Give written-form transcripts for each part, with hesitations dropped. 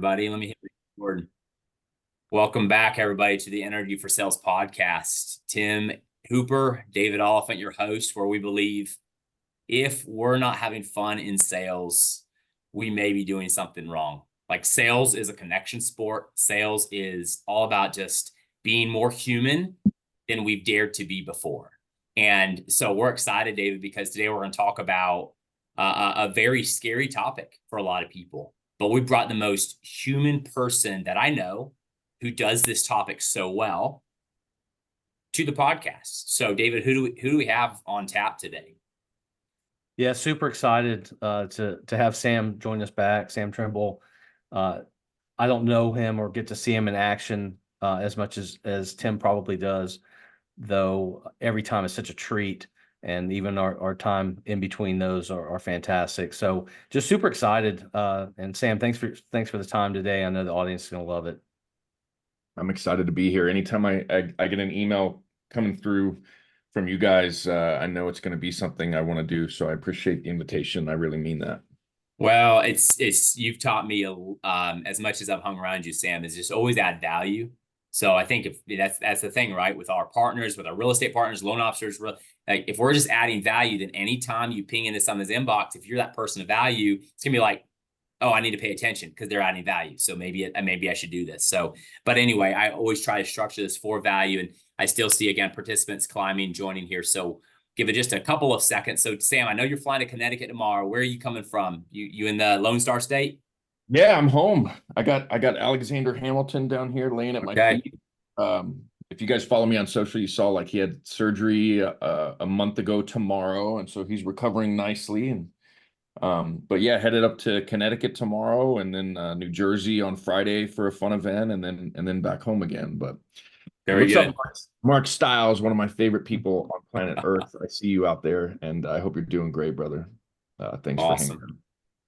everybody. Let me hit record. Welcome back, everybody, to the Energy for Sales podcast. Tim Hooper, David Oliphant, your host, where we believe if we're not having fun in sales, we may be doing something wrong. Like sales is a connection sport. Sales is all about just being more human than we've dared to be before. And so we're excited, David, because today we're going to talk about a very scary topic for a lot of people. But we brought the most human person that I know who does this topic so well to the podcast. So, David, who do we have on tap today? Yeah, super excited to have Sam join us back. Sam Trimble. I don't know him or get to see him in action as much as Tim probably does, though every time is such a treat. And even our time in between those are fantastic. So just super excited. And Sam, thanks for the time today. I know the audience is going to love it. I'm excited to be here. Anytime I get an email coming through from you guys, I know it's going to be something I want to do. So I appreciate the invitation. I really mean that. Well, it's you've taught me as much as I've hung around you, Sam, is just always add value. So I think if that's the thing, right? With our partners, with our real estate partners, loan officers, like if we're just adding value, then anytime you ping into someone's inbox, if you're that person of value, it's gonna be like, oh, I need to pay attention because they're adding value. So maybe I should do this. So, but anyway, I always try to structure this for value, and I still see again participants joining here. So give it just a couple of seconds. So Sam, I know you're flying to Connecticut tomorrow. Where are you coming from? You in the Lone Star State? Yeah, I'm home. I got Alexander Hamilton down here laying at my feet. If you guys follow me on social, you saw like he had surgery a month ago tomorrow, and so he's recovering nicely. And but yeah, headed up to Connecticut tomorrow, and then New Jersey on Friday for a fun event, and then back home again. But very what's good. Up, Mark Stiles, one of my favorite people on planet Earth. I see you out there, and I hope you're doing great, brother. Thanks for hanging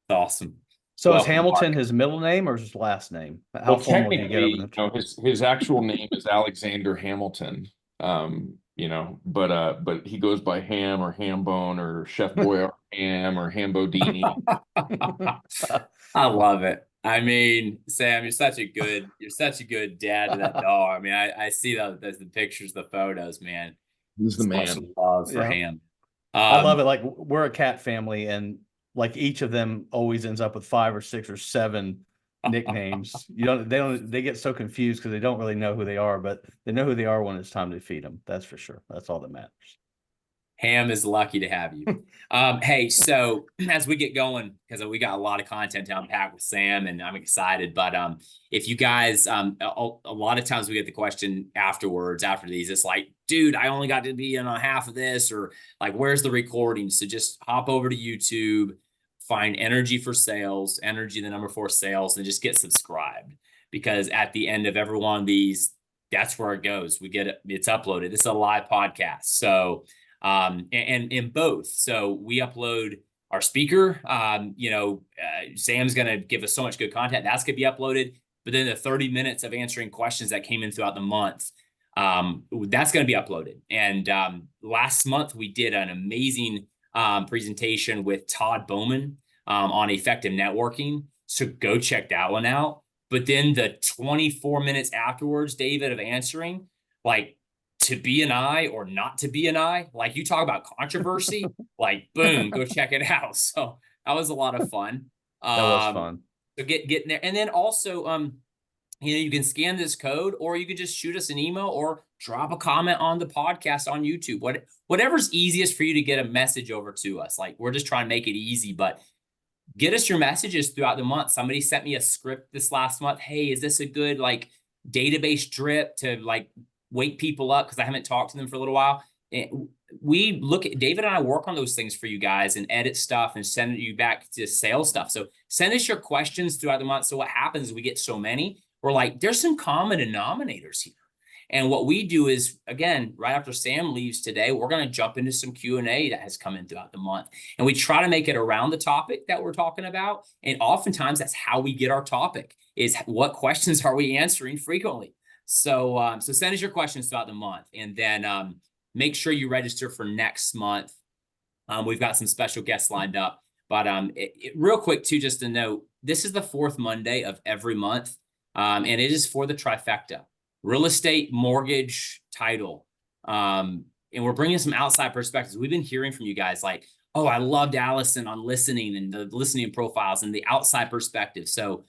out. Awesome. So is Hamilton Mark his middle name or his last name? How formal do you get over his actual name is Alexander Hamilton. But he goes by Ham or Hambone or Chef Boy or Ham or Hambodini. I love it. I mean, Sam, you're such a good dad to that dog. I mean, I see the pictures, the photos, man. He's the man. Love for Ham. I love it. Like we're a cat family, and like each of them always ends up with 5 or 6 or 7 nicknames. They get so confused because they don't really know who they are, but they know who they are when it's time to feed them. That's for sure. That's all that matters. Ham is lucky to have you. Hey, so as we get going, because we got a lot of content to unpack with Sam, and I'm excited. But if you guys, a lot of times we get the question afterwards, after these, it's like, dude, I only got to be in on half of this, or like, where's the recording? So just hop over to YouTube, find Energy for Sales, Energy, the number 4 sales, and just get subscribed. Because at the end of every one of these, that's where it goes. We get it, it's uploaded. This is a live podcast. So and in both. So we upload our speaker, Sam's going to give us so much good content. That's going to be uploaded. But then the 30 minutes of answering questions that came in throughout the month, that's going to be uploaded. And last month we did an amazing presentation with Todd Bowman on effective networking. So go check that one out. But then the 24 minutes afterwards, David, of answering, like, to be an I or not to be an I, like you talk about controversy, like boom, go check it out. So that was a lot of fun. That was fun. So getting there. And then also, you can scan this code, or you can just shoot us an email or drop a comment on the podcast on YouTube. Whatever's easiest for you to get a message over to us. Like we're just trying to make it easy, but get us your messages throughout the month. Somebody sent me a script this last month. Hey, is this a good like database drip to like wake people up, because I haven't talked to them for a little while. And we look at David and I work on those things for you guys and edit stuff and send you back to sales stuff. So send us your questions throughout the month. So what happens is we get so many, we're like, there's some common denominators here. And what we do is, again, right after Sam leaves today, we're going to jump into some Q&A that has come in throughout the month. And we try to make it around the topic that we're talking about. And oftentimes that's how we get our topic, is what questions are we answering frequently. So send us your questions throughout the month, and then make sure you register for next month. We've got some special guests lined up. But real quick too, just to note, this is the fourth Monday of every month, and it is for the trifecta: real estate, mortgage, title. And we're bringing some outside perspectives. We've been hearing from you guys like, oh, I loved Allison on listening and the listening profiles and the outside perspective. So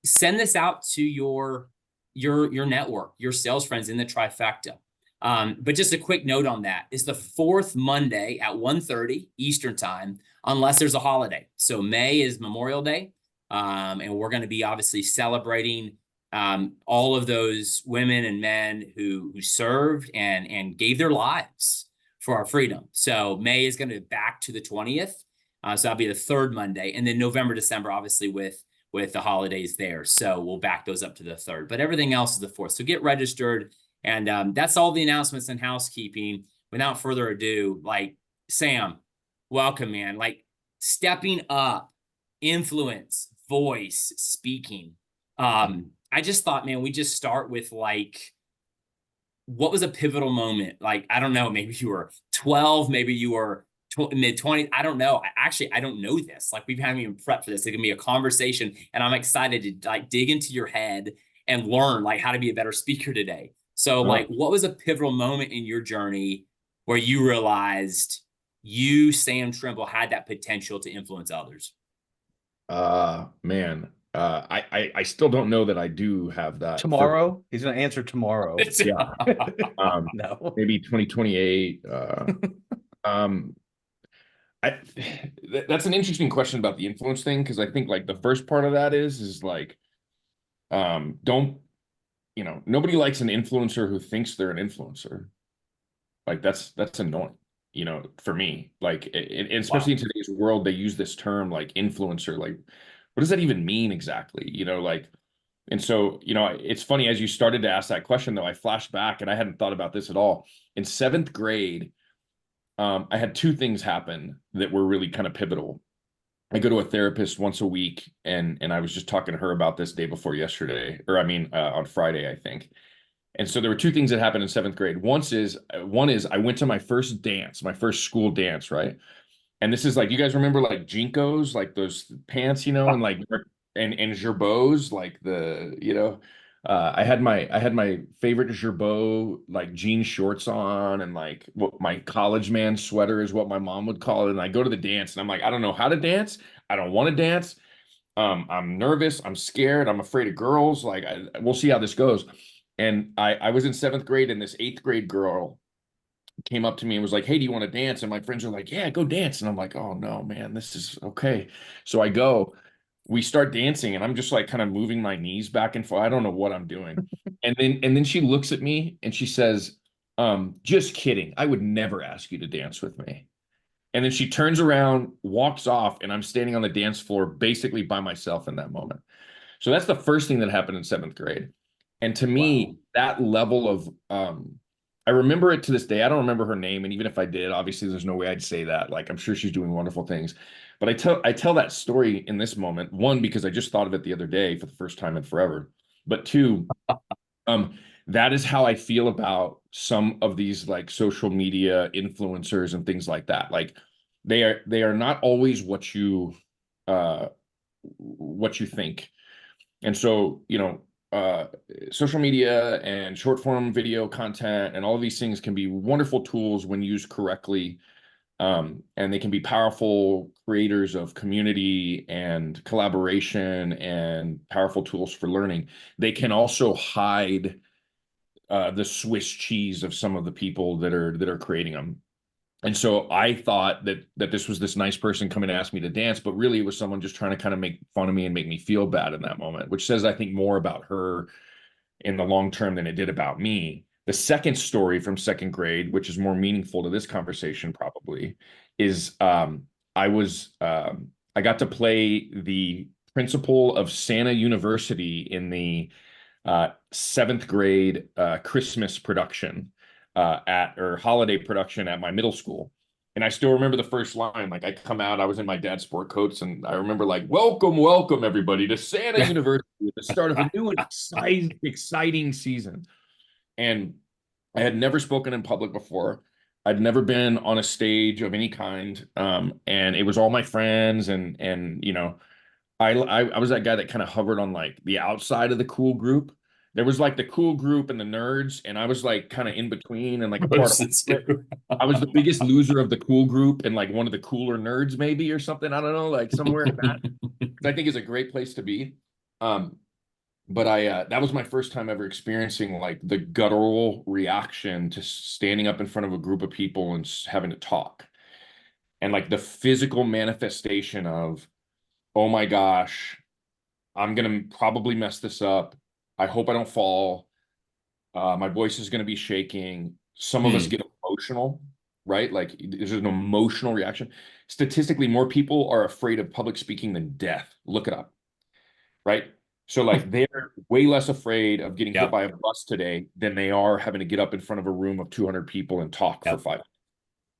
send this out to your network, your sales friends in the trifecta. But just a quick note on that is the fourth Monday at 1:30 Eastern time, unless there's a holiday. So May is Memorial Day. And we're going to be obviously celebrating all of those women and men who served and gave their lives for our freedom. So May is going to be back to the 20th. So that'll be the third Monday. And then November, December, obviously with the holidays there. So we'll back those up to the third, but everything else is the fourth. So get registered. And that's all the announcements and housekeeping. Without further ado, like, Sam, welcome, man. Like, stepping up, influence, voice, speaking. I just thought, man, we just start with like, what was a pivotal moment? Like, I don't know, maybe you were 12, maybe you were mid-20s. I don't know. I don't know this. Like, we haven't even prepped for this. It can be a conversation, and I'm excited to like dig into your head and learn like how to be a better speaker today. So like, what was a pivotal moment in your journey where you realized you, Sam Trimble, had that potential to influence others? Man, I still don't know that I do have that. Tomorrow? He's going to answer tomorrow. Yeah. No. Maybe 2028. That's an interesting question about the influence thing, because I think like the first part of that is like, don't, nobody likes an influencer who thinks they're an influencer. Like that's annoying, for me. Like, especially in today's world, they use this term like influencer. Like, what does that even mean exactly? Like, and so, it's funny, as you started to ask that question, though, I flashed back and I hadn't thought about this at all. In seventh grade, I had two things happen that were really kind of pivotal. I go to a therapist once a week, and I was just talking to her about this day before yesterday, or I mean, on Friday, I think. And so there were two things that happened in seventh grade. One is I went to my first dance, my first school dance, right? And this is like, you guys remember like Jinkos, like those pants, and like and Gerbots, like I had my favorite Gerbeau like jean shorts on, and like what my college man sweater is what my mom would call it. And I go to the dance, and I'm like, I don't know how to dance. I don't want to dance. I'm nervous. I'm scared. I'm afraid of girls. Like, we'll see how this goes. And I was in seventh grade, and this eighth grade girl came up to me and was like, hey, do you want to dance? And my friends are like, yeah, go dance. And I'm like, oh no, man, this is okay. So I go, we start dancing, and I'm just like kind of moving my knees back and forth. I don't know what I'm doing. And then she looks at me and she says, just kidding. I would never ask you to dance with me. And then she turns around, walks off, and I'm standing on the dance floor basically by myself in that moment. So that's the first thing that happened in seventh grade. And to me, that level of, I remember it to this day. I don't remember her name. And even if I did, obviously there's no way I'd say that. Like, I'm sure she's doing wonderful things. But I tell that story in this moment, one, because I just thought of it the other day for the first time in forever. But two, that is how I feel about some of these like social media influencers and things like that. Like, they are not always what you think. And so, social media and short form video content and all of these things can be wonderful tools when used correctly. And they can be powerful creators of community and collaboration and powerful tools for learning. They can also hide the Swiss cheese of some of the people that are creating them. And so I thought that this was this nice person coming to ask me to dance, but really it was someone just trying to kind of make fun of me and make me feel bad in that moment, which says, I think, more about her in the long term than it did about me. The second story from second grade, which is more meaningful to this conversation probably, is I got to play the principal of Santa University in the seventh grade Christmas production or holiday production at my middle school. And I still remember the first line. Like, I come out, I was in my dad's sport coats, and I remember like, welcome everybody to Santa University at the start of a new and exciting season. And I had never spoken in public before. I'd never been on a stage of any kind. And it was all my friends and you know, I was that guy that kind of hovered on like the outside of the cool group. There was like the cool group and the nerds, and I was like kind of in between and like a part of it. I was the biggest loser of the cool group and like one of the cooler nerds, maybe or something. I don't know, like somewhere in that. I think is a great place to be. Um, but I that was my first time ever experiencing like the guttural reaction to standing up in front of a group of people and having to talk, and like the physical manifestation of, oh my gosh, I'm gonna probably mess this up. I hope I don't fall. My voice is gonna be shaking. Some of us Hmm. get emotional, right? Like there's an emotional reaction. Statistically, more people are afraid of public speaking than death. Look it up, right? So like they're way less afraid of getting hit Yep. by a bus today than they are having to get up in front of a room of 200 people and talk for Yep. 5.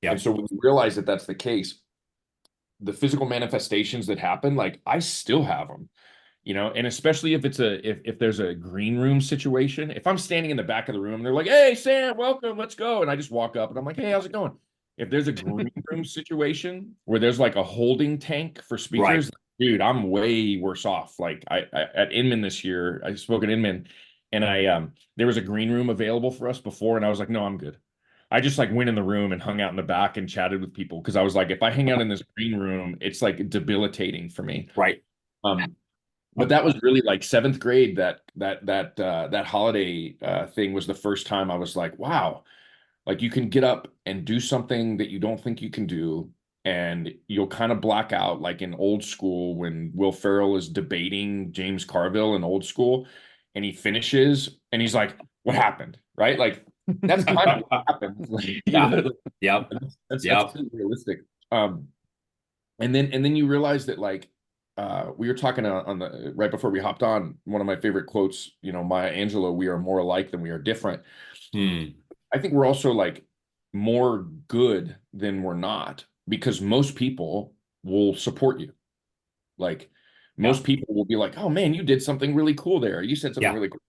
And Yep. so when you realize that that's the case, the physical manifestations that happen, like I still have them, you know, and especially if it's if there's a green room situation, if I'm standing in the back of the room and they're like, "Hey, Sam, welcome, let's go," and I just walk up and I'm like, "Hey, how's it going?" If there's a green room situation where there's like a holding tank for Right. speakers, dude, I'm way worse off. Like I at Inman this year, I spoke at Inman, and I there was a green room available for us before, and I was like, "No, I'm good." I just like went in the room and hung out in the back and chatted with people because I was like, if I hang out in this green room, it's like debilitating for me. Right. Um, but that was really like 7th grade. That holiday thing was the first time I was like, wow, like you can get up and do something that you don't think you can do, and you'll kind of black out, like in Old School when Will Ferrell is debating James Carville in Old School, and he finishes and he's like, "What happened?" Right? Like that's kind of what happened. Like, you Yeah. know, Yep. that's Yep. pretty realistic. Um, and then you realize that like we were talking on the right before we hopped on, one of my favorite quotes, you know, Maya Angelou, "We are more alike than we are different." Hmm. I think we're also like more good than we're not, because most people will support you. Like most Yep. people will be like, "Oh man, you did something really cool there. You said something Yeah. really cool."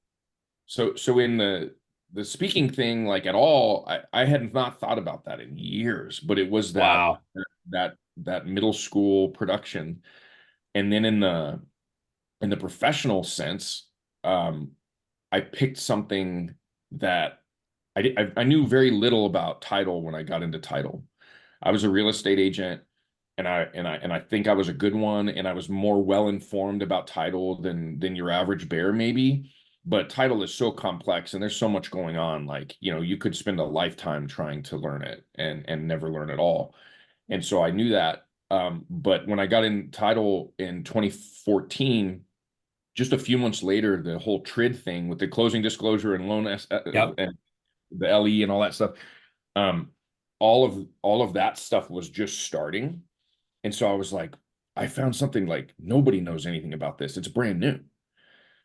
So in the speaking thing, like at all, I had not thought about that in years, but it was Wow. that middle school production. And then in the professional sense, um, I picked something that I knew very little about title when I got into title. I was a real estate agent, and I think I was a good one, and I was more well informed about title than your average bear maybe. But title is so complex and there's so much going on. Like, you know, you could spend a lifetime trying to learn it and never learn it all. And so I knew that. But when I got in title in 2014, just a few months later, the whole TRID thing with the closing disclosure and Yep. and the LE and all that stuff, um, all of that stuff was just starting. And so I was like, I found something like nobody knows anything about this. It's brand new.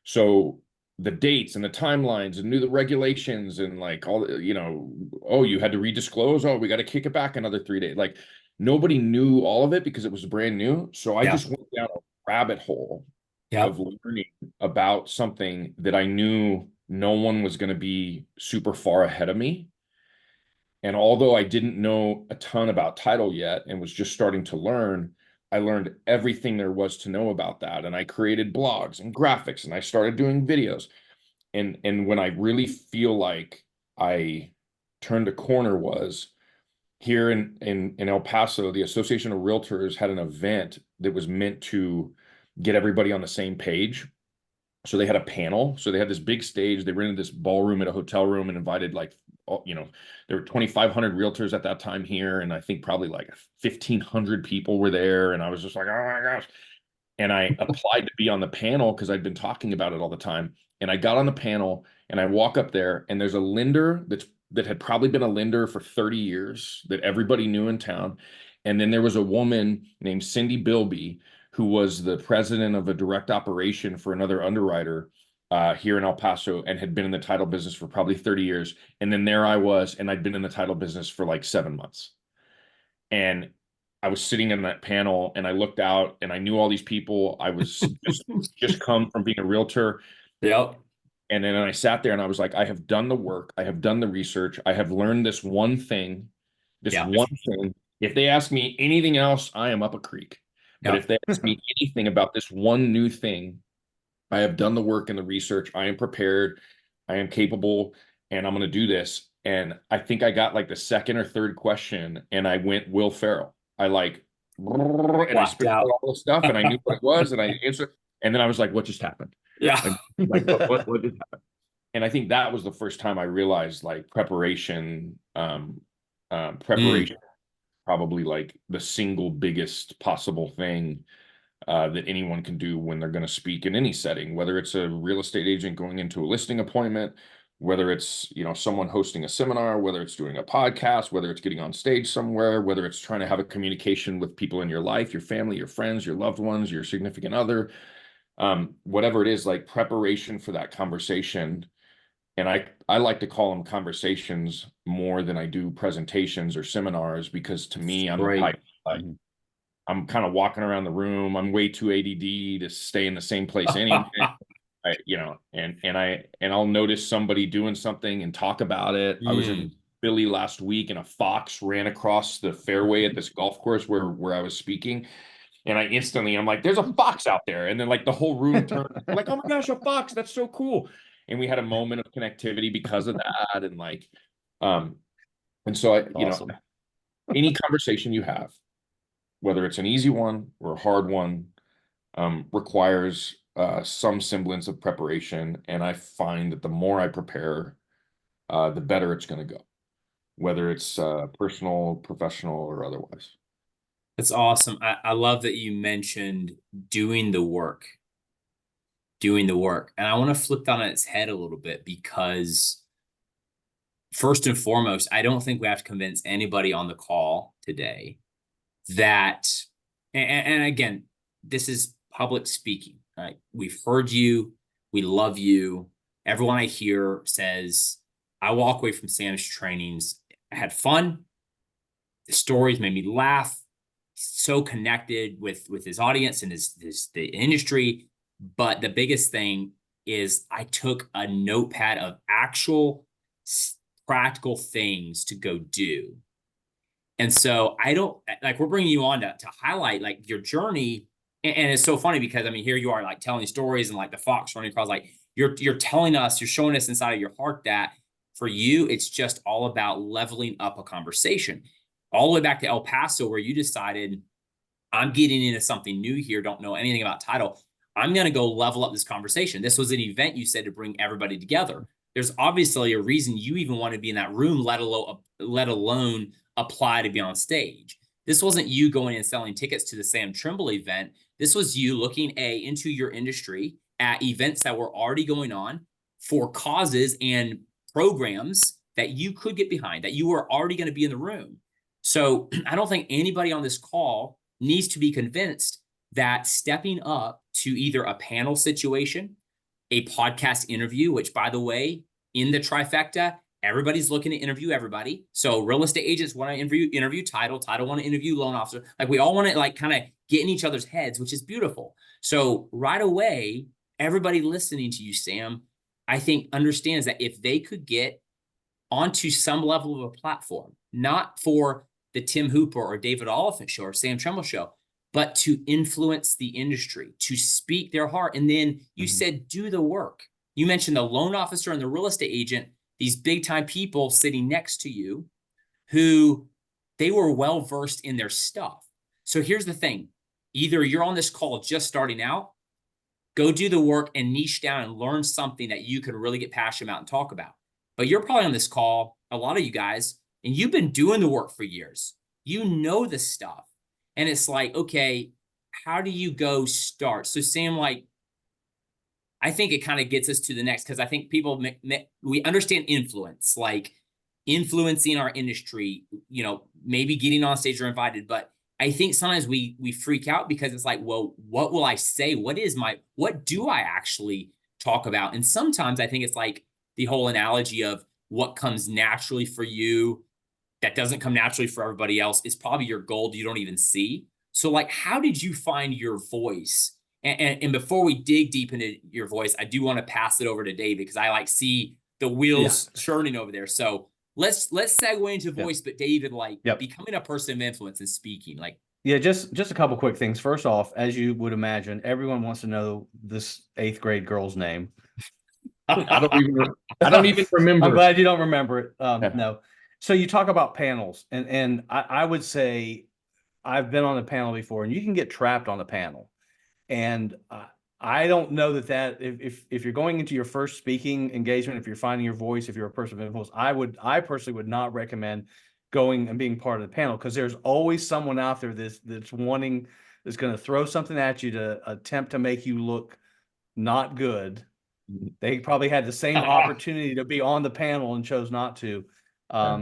So the dates and the timelines and knew the regulations and like all you know, oh, you had to redisclose. Oh, we got to kick it back another 3 days. Like nobody knew all of it because it was brand new. So I just Yep. went down a rabbit hole of Yep. learning about something that I knew no one was going to be super far ahead of me. And although I didn't know a ton about title yet and was just starting to learn, I learned everything there was to know about that. And I created blogs and graphics and I started doing videos. And when I really feel like I turned a corner was here in El Paso, the Association of Realtors had an event that was meant to get everybody on the same page. So they had a panel. So they had this big stage. They rented this ballroom at a hotel room and invited like, you know, there were 2,500 realtors at that time here. And I think probably like 1,500 people were there. And I was just like, oh my gosh. And I applied to be on the panel because I'd been talking about it all the time. And I got on the panel and I walk up there and there's a lender that had probably been a lender for 30 years that everybody knew in town. And then there was a woman named Cindy Bilby who was the president of a direct operation for another underwriter here in El Paso and had been in the title business for probably 30 years. And then there I was, and I'd been in the title business for like 7 months. And I was sitting in that panel and I looked out and I knew all these people. I was just come from being a realtor. Yep. And then I sat there and I was like, I have done the work, I have done the research, I have learned this one thing This Yeah. one thing. If they ask me anything else, I am up a creek. But Yeah. if they ask me anything about this one new thing, I have done the work and the research. I am prepared. I am capable, and I'm going to do this. And I think I got like the second or third question, and I went Will Ferrell. I like, and I Blocked spit out out. all the stuff, and I knew what it was, and I answered. And then I was like, "What just happened?" Yeah. And like, what just happened? And I think that was the first time I realized like preparation, preparation, probably like the single biggest possible thing that anyone can do when they're going to speak in any setting, whether it's a real estate agent going into a listing appointment, whether it's, you know, someone hosting a seminar, whether it's doing a podcast, whether it's getting on stage somewhere, whether it's trying to have a communication with people in your life, your family, your friends, your loved ones, your significant other, whatever it is, like preparation for that conversation. And I like to call them conversations more than I do presentations or seminars, because to me, I'm the Great. type, like, I'm kind of walking around the room. I'm way too ADD to stay in the same place anyway. You know, and I'll notice somebody doing something and talk about it. I was in Philly last week, and a fox ran across the fairway at this golf course where I was speaking. And I'm like, there's a fox out there. And then like the whole room turned like, oh my gosh, a fox. That's so cool. And we had a moment of connectivity because of that. And like, and so Awesome. any conversation you have, whether it's an easy one or a hard one, requires some semblance of preparation. And I find that the more I prepare, the better it's going to go, whether it's personal, professional, or otherwise. That's awesome. I love that you mentioned doing the work. Doing the work. And I want to flip that on its head a little bit, because first and foremost, I don't think we have to convince anybody on the call today that, and again, this is public speaking, right? We've heard you. We love you. Everyone I hear says, I walk away from Sam's trainings, I had fun. The stories made me laugh. So connected with his audience and the industry. But the biggest thing is I took a notepad of actual practical things to go do. And so I don't, like, we're bringing you on to highlight like your journey. And it's so funny because, I mean, here you are like telling stories and like the fox running across, like you're telling us, you're showing us inside of your heart that for you, it's just all about leveling up a conversation. All the way back to El Paso, where you decided, I'm getting into something new here, don't know anything about title. I'm going to go level up this conversation. This was an event you said to bring everybody together. There's obviously a reason you even want to be in that room, let alone apply to be on stage. This wasn't you going and selling tickets to the Sam Trimble event. This was you looking into your industry at events that were already going on for causes and programs that you could get behind, that you were already going to be in the room. So I don't think anybody on this call needs to be convinced that stepping up to either a panel situation, a podcast interview, which, by the way, in the trifecta, everybody's looking to interview everybody. So real estate agents want to interview title want to interview loan officer. Like, we all want to like kind of get in each other's heads, which is beautiful. So right away, everybody listening to you, Sam, I think understands that if they could get onto some level of a platform, not for the Tim Hooper or David Oliphant show or Sam Trimble show, but to influence the industry, to speak their heart. And then you said, do the work. You mentioned the loan officer and the real estate agent, these big time people sitting next to you who they were well-versed in their stuff. So here's the thing. Either you're on this call just starting out, go do the work and niche down and learn something that you can really get passionate about and talk about. But you're probably on this call, a lot of you guys, and you've been doing the work for years. You know the stuff. And it's like, okay, how do you go start? So Sam, like, I think it kind of gets us to the next, because I think people, we understand influence, like influencing our industry, you know, maybe getting on stage or invited. But I think sometimes we freak out because it's like, well, what will I say? What do I actually talk about? And sometimes I think it's like the whole analogy of what comes naturally for you that doesn't come naturally for everybody else is probably your gold you don't even see. So like, how did you find your voice? And before we dig deep into your voice, I do want to pass it over to David, because I like see the wheels churning over there. So let's segue into voice, but David, like Yep. becoming a person of influence and speaking, like. Yeah, just a couple quick things. First off, as you would imagine, everyone wants to know this 8th grade girl's name. I don't even remember. I'm glad you don't remember it. Yeah. No. So you talk about panels, and I would say I've been on a panel before, and you can get trapped on a panel. And I don't know that if you're going into your first speaking engagement, if you're finding your voice, if you're a person of influence, I personally would not recommend going and being part of the panel, because there's always someone out there that's going to throw something at you to attempt to make you look not good. They probably had the same opportunity to be on the panel and chose not to.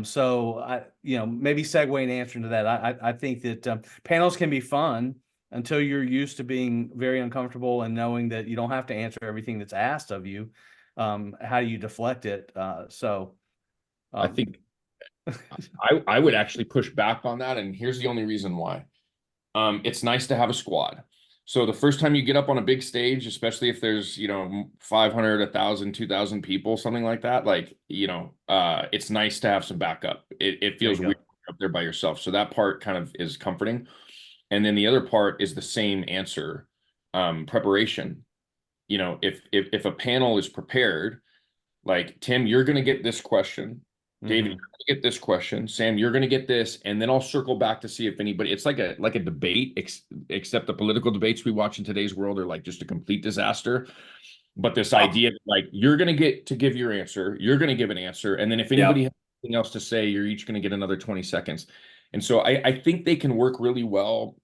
So maybe segue and answer into that. I think that panels can be fun until you're used to being very uncomfortable and knowing that you don't have to answer everything that's asked of you. How do you deflect it? I think I would actually push back on that, and here's the only reason why. It's nice to have a squad. So the first time you get up on a big stage, especially if there's, 500, 1,000, 2,000 people, something like that, it's nice to have some backup. It feels weird up there by yourself. So that part kind of is comforting. And then the other part is the same answer, preparation. If a panel is prepared, like, Tim, you're going to get this question. David, you're going to get this question. Sam, you're going to get this, and then I'll circle back to see if anybody. It's like a debate, except the political debates we watch in today's world are like just a complete disaster. But this idea that, like, you're going to get to give your answer, you're going to give an answer, and then if anybody has anything else to say, you're each going to get another 20 seconds. And so I think they can work really well.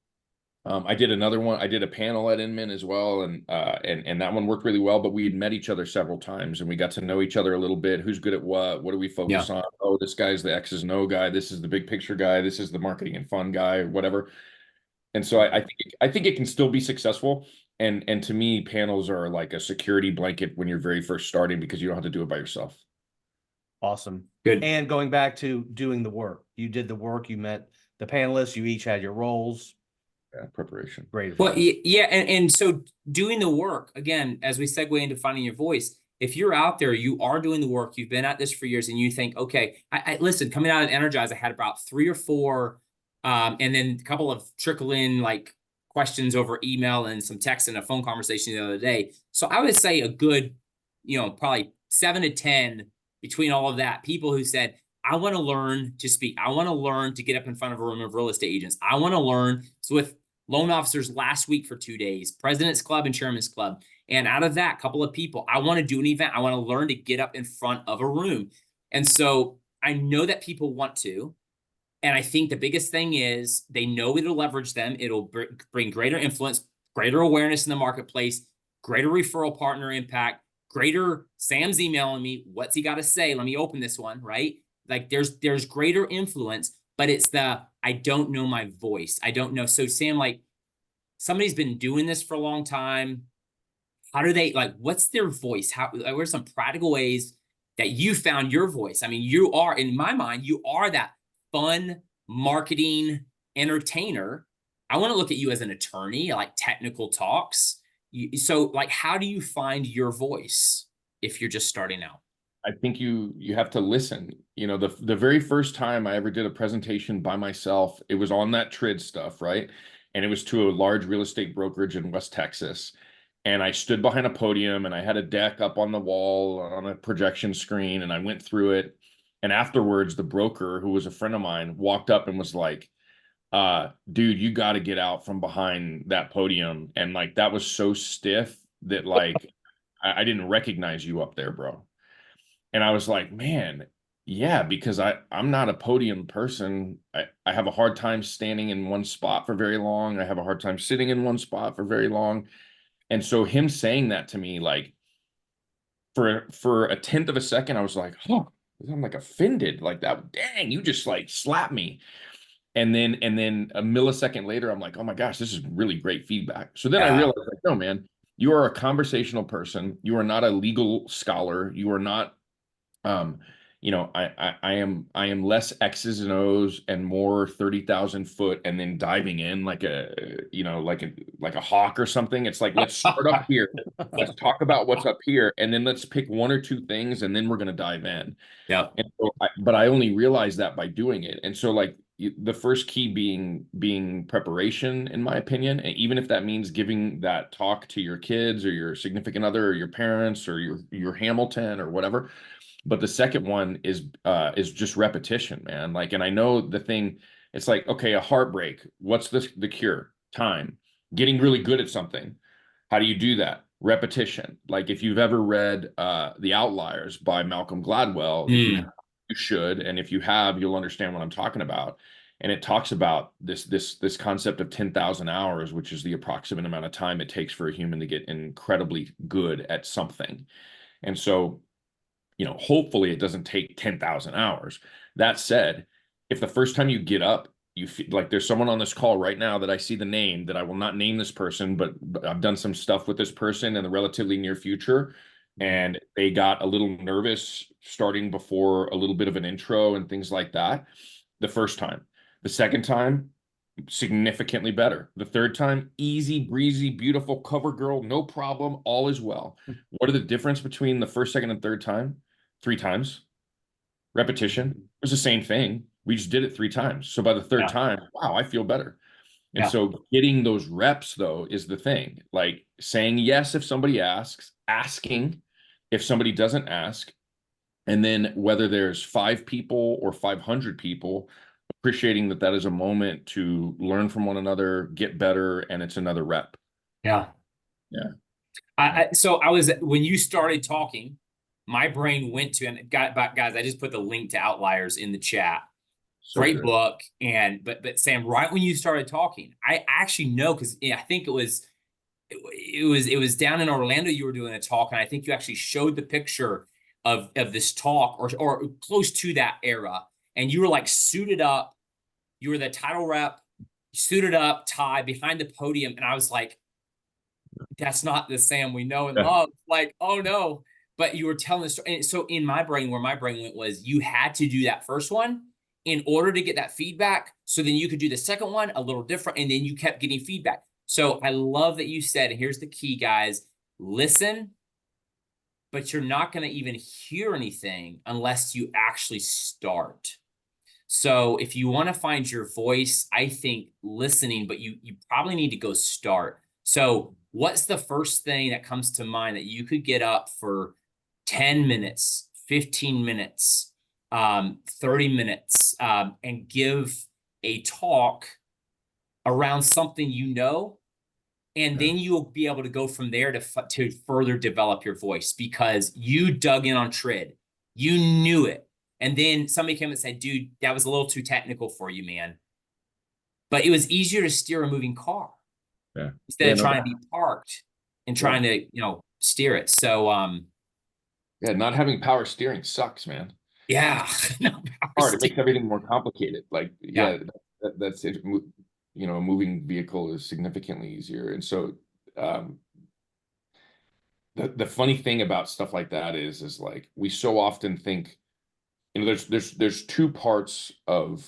I did another one. I did a panel at Inman as well, and that one worked really well. But we had met each other several times, and we got to know each other a little bit. Who's good at what? What do we focus on? Oh, this guy's the X's and O guy. This is the big picture guy. This is the marketing and fun guy, whatever. And so I think it can still be successful. And to me, panels are like a security blanket when you're very first starting, because you don't have to do it by yourself. Awesome. Good. And going back to doing the work, you did the work. You met the panelists. You each had your roles. Yeah, preparation. Great. Well, yeah, and so doing the work, again, as we segue into finding your voice, if you're out there, you are doing the work, you've been at this for years, and you think, okay, I listen, coming out of Energize, I had about 3 or 4, and then a couple of trickle in like questions over email and some text and a phone conversation the other day. So I would say a good, probably 7 to 10 between all of that, people who said, I want to learn to speak. I want to learn to get up in front of a room of real estate agents. I want to learn. So with loan officers last week for 2 days, President's Club and Chairman's Club. And out of that, couple of people, I want to do an event. I want to learn to get up in front of a room. And so I know that people want to. And I think the biggest thing is they know it'll leverage them. It'll bring greater influence, greater awareness in the marketplace, greater referral partner impact, greater Sam's emailing me. What's he got to say? Let me open this one, right? Like there's greater influence, but it's I don't know my voice. I don't know. So Sam, like, somebody's been doing this for a long time. How do they, like, what's their voice? What are some practical ways that you found your voice? I mean, you are, in my mind, you are that fun marketing entertainer. I want to look at you as an attorney, like technical talks. So like, how do you find your voice if you're just starting out? I think you have to listen. The very first time I ever did a presentation by myself, it was on that TRID stuff, right? And it was to a large real estate brokerage in West Texas. And I stood behind a podium, and I had a deck up on the wall on a projection screen, and I went through it. And afterwards, the broker, who was a friend of mine, walked up and was like, dude, you got to get out from behind that podium. And like, that was so stiff that like, I didn't recognize you up there, bro. And I was like, man, yeah, because I'm not a podium person. I have a hard time standing in one spot for very long. I have a hard time sitting in one spot for very long. And so him saying that to me, like, for a tenth of a second, I was like, oh, I'm like offended, like that. Dang, you just like slapped me. And then a millisecond later, I'm like, oh my gosh, this is really great feedback. So then I realized, like, no, man, you are a conversational person. You are not a legal scholar. You are not I am less X's and O's and more 30,000 foot and then diving in like like a hawk or something. It's like, let's start up here. Let's talk about what's up here, and then let's pick one or two things, and then we're gonna dive in. Yeah. And so but I only realized that by doing it. And so like the first key being preparation, in my opinion, and even if that means giving that talk to your kids or your significant other or your parents or your Hamilton or whatever. But the second one is just repetition, man. Like, and I know the thing, it's like, okay, a heartbreak. What's the cure? Time. Getting really good at something. How do you do that? Repetition. Like if you've ever read The Outliers by Malcolm Gladwell, if you have, you should, and if you have, you'll understand what I'm talking about. And it talks about this concept of 10,000 hours, which is the approximate amount of time it takes for a human to get incredibly good at something. And so, hopefully it doesn't take 10,000 hours. That said, if the first time you get up, you feel like there's someone on this call right now that I see the name, that I will not name this person, but I've done some stuff with this person in the relatively near future, and they got a little nervous starting before a little bit of an intro and things like that the first time. The second time, significantly better. The third time, easy breezy, beautiful cover girl, no problem, all is well. What are the difference between the first, second, and third time? 3 times. Repetition. It was the same thing. We just did it 3 times. So by the third time, wow, I feel better. And so getting those reps, though, is the thing. Like saying yes if somebody asks, asking if somebody doesn't ask, and then whether there's 5 people or 500 people, appreciating that that is a moment to learn from one another, get better, and it's another rep. Yeah. So when you started talking, my brain went to, and guys, I just put the link to Outliers in the chat. So Great good. book. But Sam, right when you started talking, I actually know, because I think it was down in Orlando, you were doing a talk, and I think you actually showed the picture of this talk or close to that era, and you were like suited up. You were the title rep, suited up, tie behind the podium, and I was like, that's not the Sam we know and love. Like, oh no. But you were telling the story. And so in my brain, where my brain went was, you had to do that first one in order to get that feedback. So then you could do the second one a little different, and then you kept getting feedback. So I love that you said, and here's the key, guys: listen, but you're not going to even hear anything unless you actually start. So if you want to find your voice, I think listening, but you probably need to go start. So what's the first thing that comes to mind that you could get up for 10 minutes, 15 minutes, 30 minutes, and give a talk around something you know, and then you'll be able to go from there to further develop your voice because you dug in on Trid. You knew it. And then somebody came and said, dude, that was a little too technical for you, man. But it was easier to steer a moving car instead of trying to be parked and trying to, steer it. So, not having power steering sucks, man. Yeah. Hard. It makes everything more complicated. Like, that's it. A moving vehicle is significantly easier. And so, the funny thing about stuff like that is like, we so often think, there's 2 parts of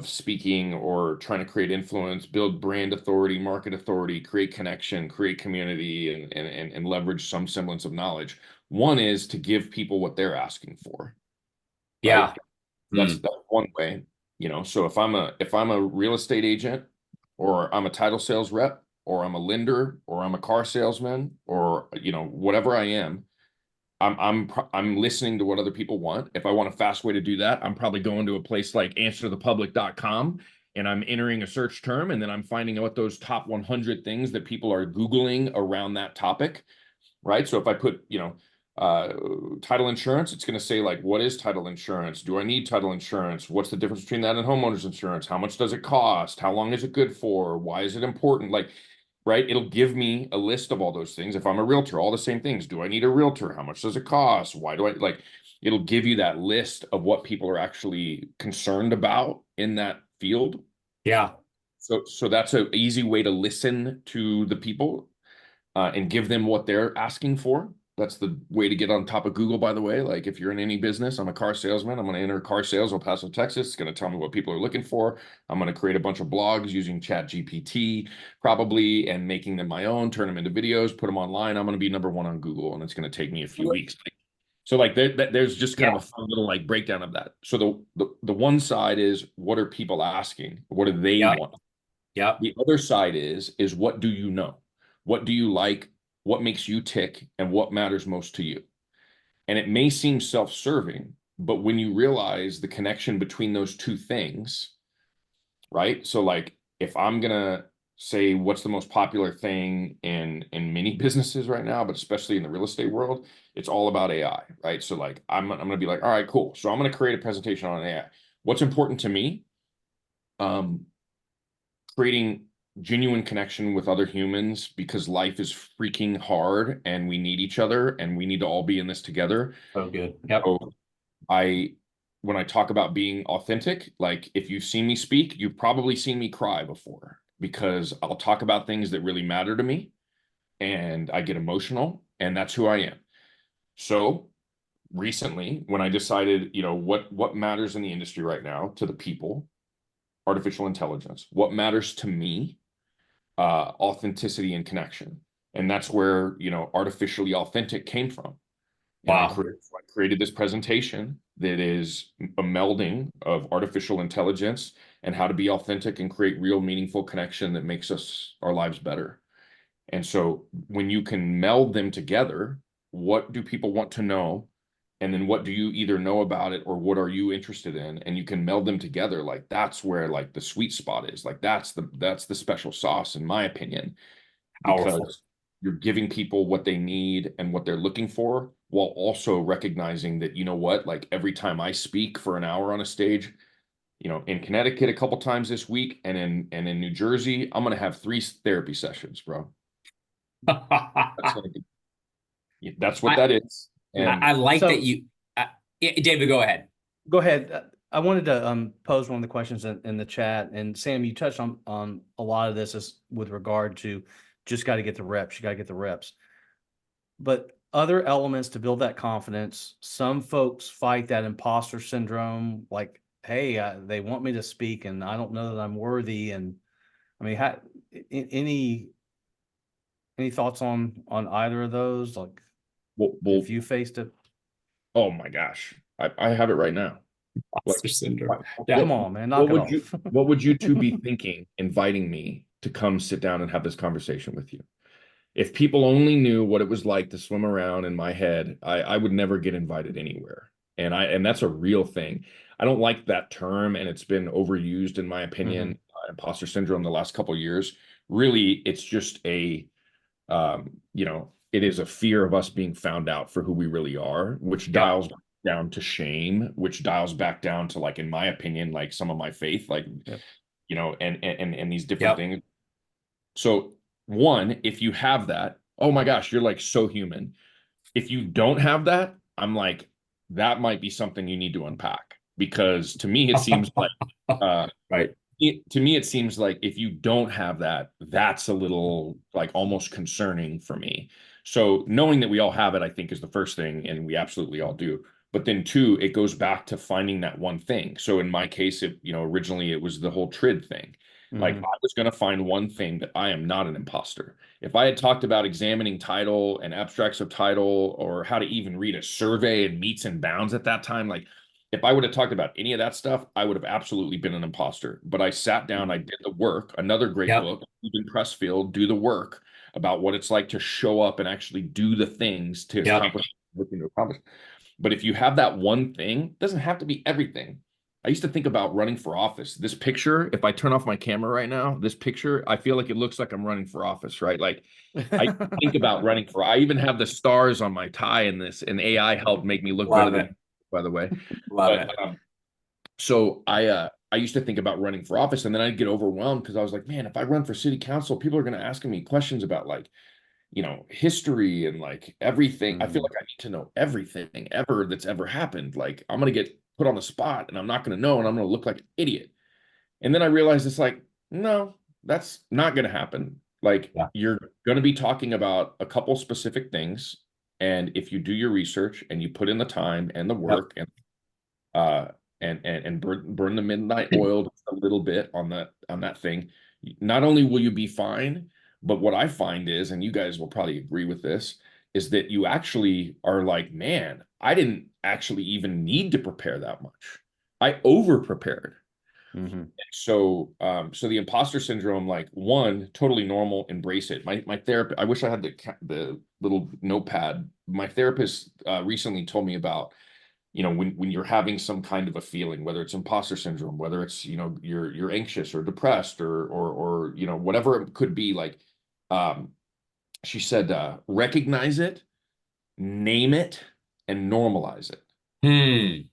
speaking or trying to create influence, build brand authority, market authority, create connection, create community, and leverage some semblance of knowledge. One is to give people what they're asking for. Right? That's one way. So if I'm a real estate agent, or I'm a title sales rep, or I'm a lender, or I'm a car salesman, or whatever I am, I'm listening to what other people want. If I want a fast way to do that, I'm probably going to a place like answerthepublic.com, and I'm entering a search term, and then I'm finding out what those top 100 things that people are Googling around that topic, right? So if I put, title insurance, it's going to say like, what is title insurance? Do I need title insurance? What's the difference between that and homeowners insurance? How much does it cost? How long is it good for? Why is it important? Like, right? It'll give me a list of all those things. If I'm a realtor, all the same things. Do I need a realtor? How much does it cost? Why do I like, it'll give you that list of what people are actually concerned about in that field. Yeah. So that's an easy way to listen to the people and give them what they're asking for. That's the way to get on top of Google, by the way. Like if you're in any business, I'm a car salesman. I'm going to enter car sales El Paso, Texas. It's going to tell me what people are looking for. I'm going to create a bunch of blogs using Chat GPT probably and making them my own, turn them into videos, put them online. I'm going to be number one on Google, and it's going to take me a few weeks. So like there's just kind of a fun little like breakdown of that. So the one side is, what are people asking? What do they want? Yeah. The other side is what do you know? What do you like? What makes you tick? And what matters most to you? And it may seem self-serving, but when you realize the connection between those two things, right? So like if I'm gonna say what's the most popular thing in many businesses right now, but especially in the real estate world, it's all about AI, right? So like I'm gonna be like, all right, cool. So I'm gonna create a presentation on AI. What's important to me? Creating genuine connection with other humans, because life is freaking hard and we need each other and we need to all be in this together. Oh, good. Yep. So when I talk about being authentic, like if you've seen me speak, you've probably seen me cry before, because I'll talk about things that really matter to me and I get emotional, and that's who I am. So recently, when I decided, what matters in the industry right now to the people, artificial intelligence, what matters to me, authenticity and connection. And that's where, artificially authentic came from. And Wow. I created this presentation that is a melding of artificial intelligence and how to be authentic and create real meaningful connection that makes our lives better. And so when you can meld them together, what do people want to know? And then what do you either know about it, or what are you interested in? And you can meld them together. Like that's where like the sweet spot is. Like that's the special sauce, in my opinion, Powerful. because you're giving people what they need and what they're looking for, while also recognizing that, like every time I speak for an hour on a stage, in Connecticut a couple times this week, and in New Jersey, I'm going to have 3 therapy sessions, bro. That's what that is. And I like that you, yeah, David, go ahead. Go ahead. I wanted to pose one of the questions in the chat, and Sam, you touched on a lot of this is with regard to just got to get the reps. You got to get the reps, but other elements to build that confidence. Some folks fight that imposter syndrome, like, hey, they want me to speak, and I don't know that I'm worthy. And I mean, any thoughts on either of those? Like, if you faced it? Oh my gosh, I have it right now. Imposter syndrome. Yeah. Come on, man, knock it off. What would you two be thinking, inviting me to come sit down and have this conversation with you? If people only knew what it was like to swim around in my head, I would never get invited anywhere. And that's a real thing. I don't like that term, and it's been overused, in my opinion. Imposter syndrome the last couple of years. Really, it's just it is a fear of us being found out for who we really are, which dials down to shame, which dials back down to, like, in my opinion, like some of my faith, like, and these different things. So one, if you have that, oh my gosh, you're like so human. If you don't have that, I'm like, that might be something you need to unpack, because to me, it seems like, right. To me, it seems like if you don't have that, that's a little like almost concerning for me. So knowing that we all have it, I think, is the first thing, and we absolutely all do. But then two, it goes back to finding that one thing. So in my case, originally it was the whole TRID thing. Like I was going to find one thing that I am not an imposter. If I had talked about examining title and abstracts of title, or how to even read a survey and meets and bounds at that time, like if I would have talked about any of that stuff, I would have absolutely been an imposter. But I sat down, I did the work. Another great book, even Pressfield, Do the Work, about what it's like to show up and actually do the things to accomplish what you're looking to accomplish. But if you have that one thing, it doesn't have to be everything. I used to think about running for office. This picture, if I turn off my camera right now, this picture, I feel like it looks like I'm running for office, right? Like I think about running for, I even have the stars on my tie in this, and AI helped make me look better than, by the way. So I used to think about running for office, and then I'd get overwhelmed because I was like, man, if I run for city council, people are going to ask me questions about, like, history and like everything. I feel like I need to know everything ever that's ever happened. Like I'm going to get put on the spot, and I'm not going to know, and I'm going to look like an idiot. And then I realized it's like, no, that's not going to happen. Like you're going to be talking about a couple specific things, And if you do your research and you put in the time and the work and burn the midnight oil just a little bit on that thing, not only will you be fine, but what I find is, and you guys will probably agree with this, is that you actually are like, man, I didn't actually even need to prepare that much. I over prepared. Mm-hmm. So so the imposter syndrome, like, one, totally normal, embrace it. My therapist, I wish I had the little notepad. My therapist recently told me about, you know, when you're having some kind of a feeling, whether it's imposter syndrome, whether it's, you know, you're anxious or depressed or you know, whatever it could be, like, she said, recognize it, name it, and normalize it.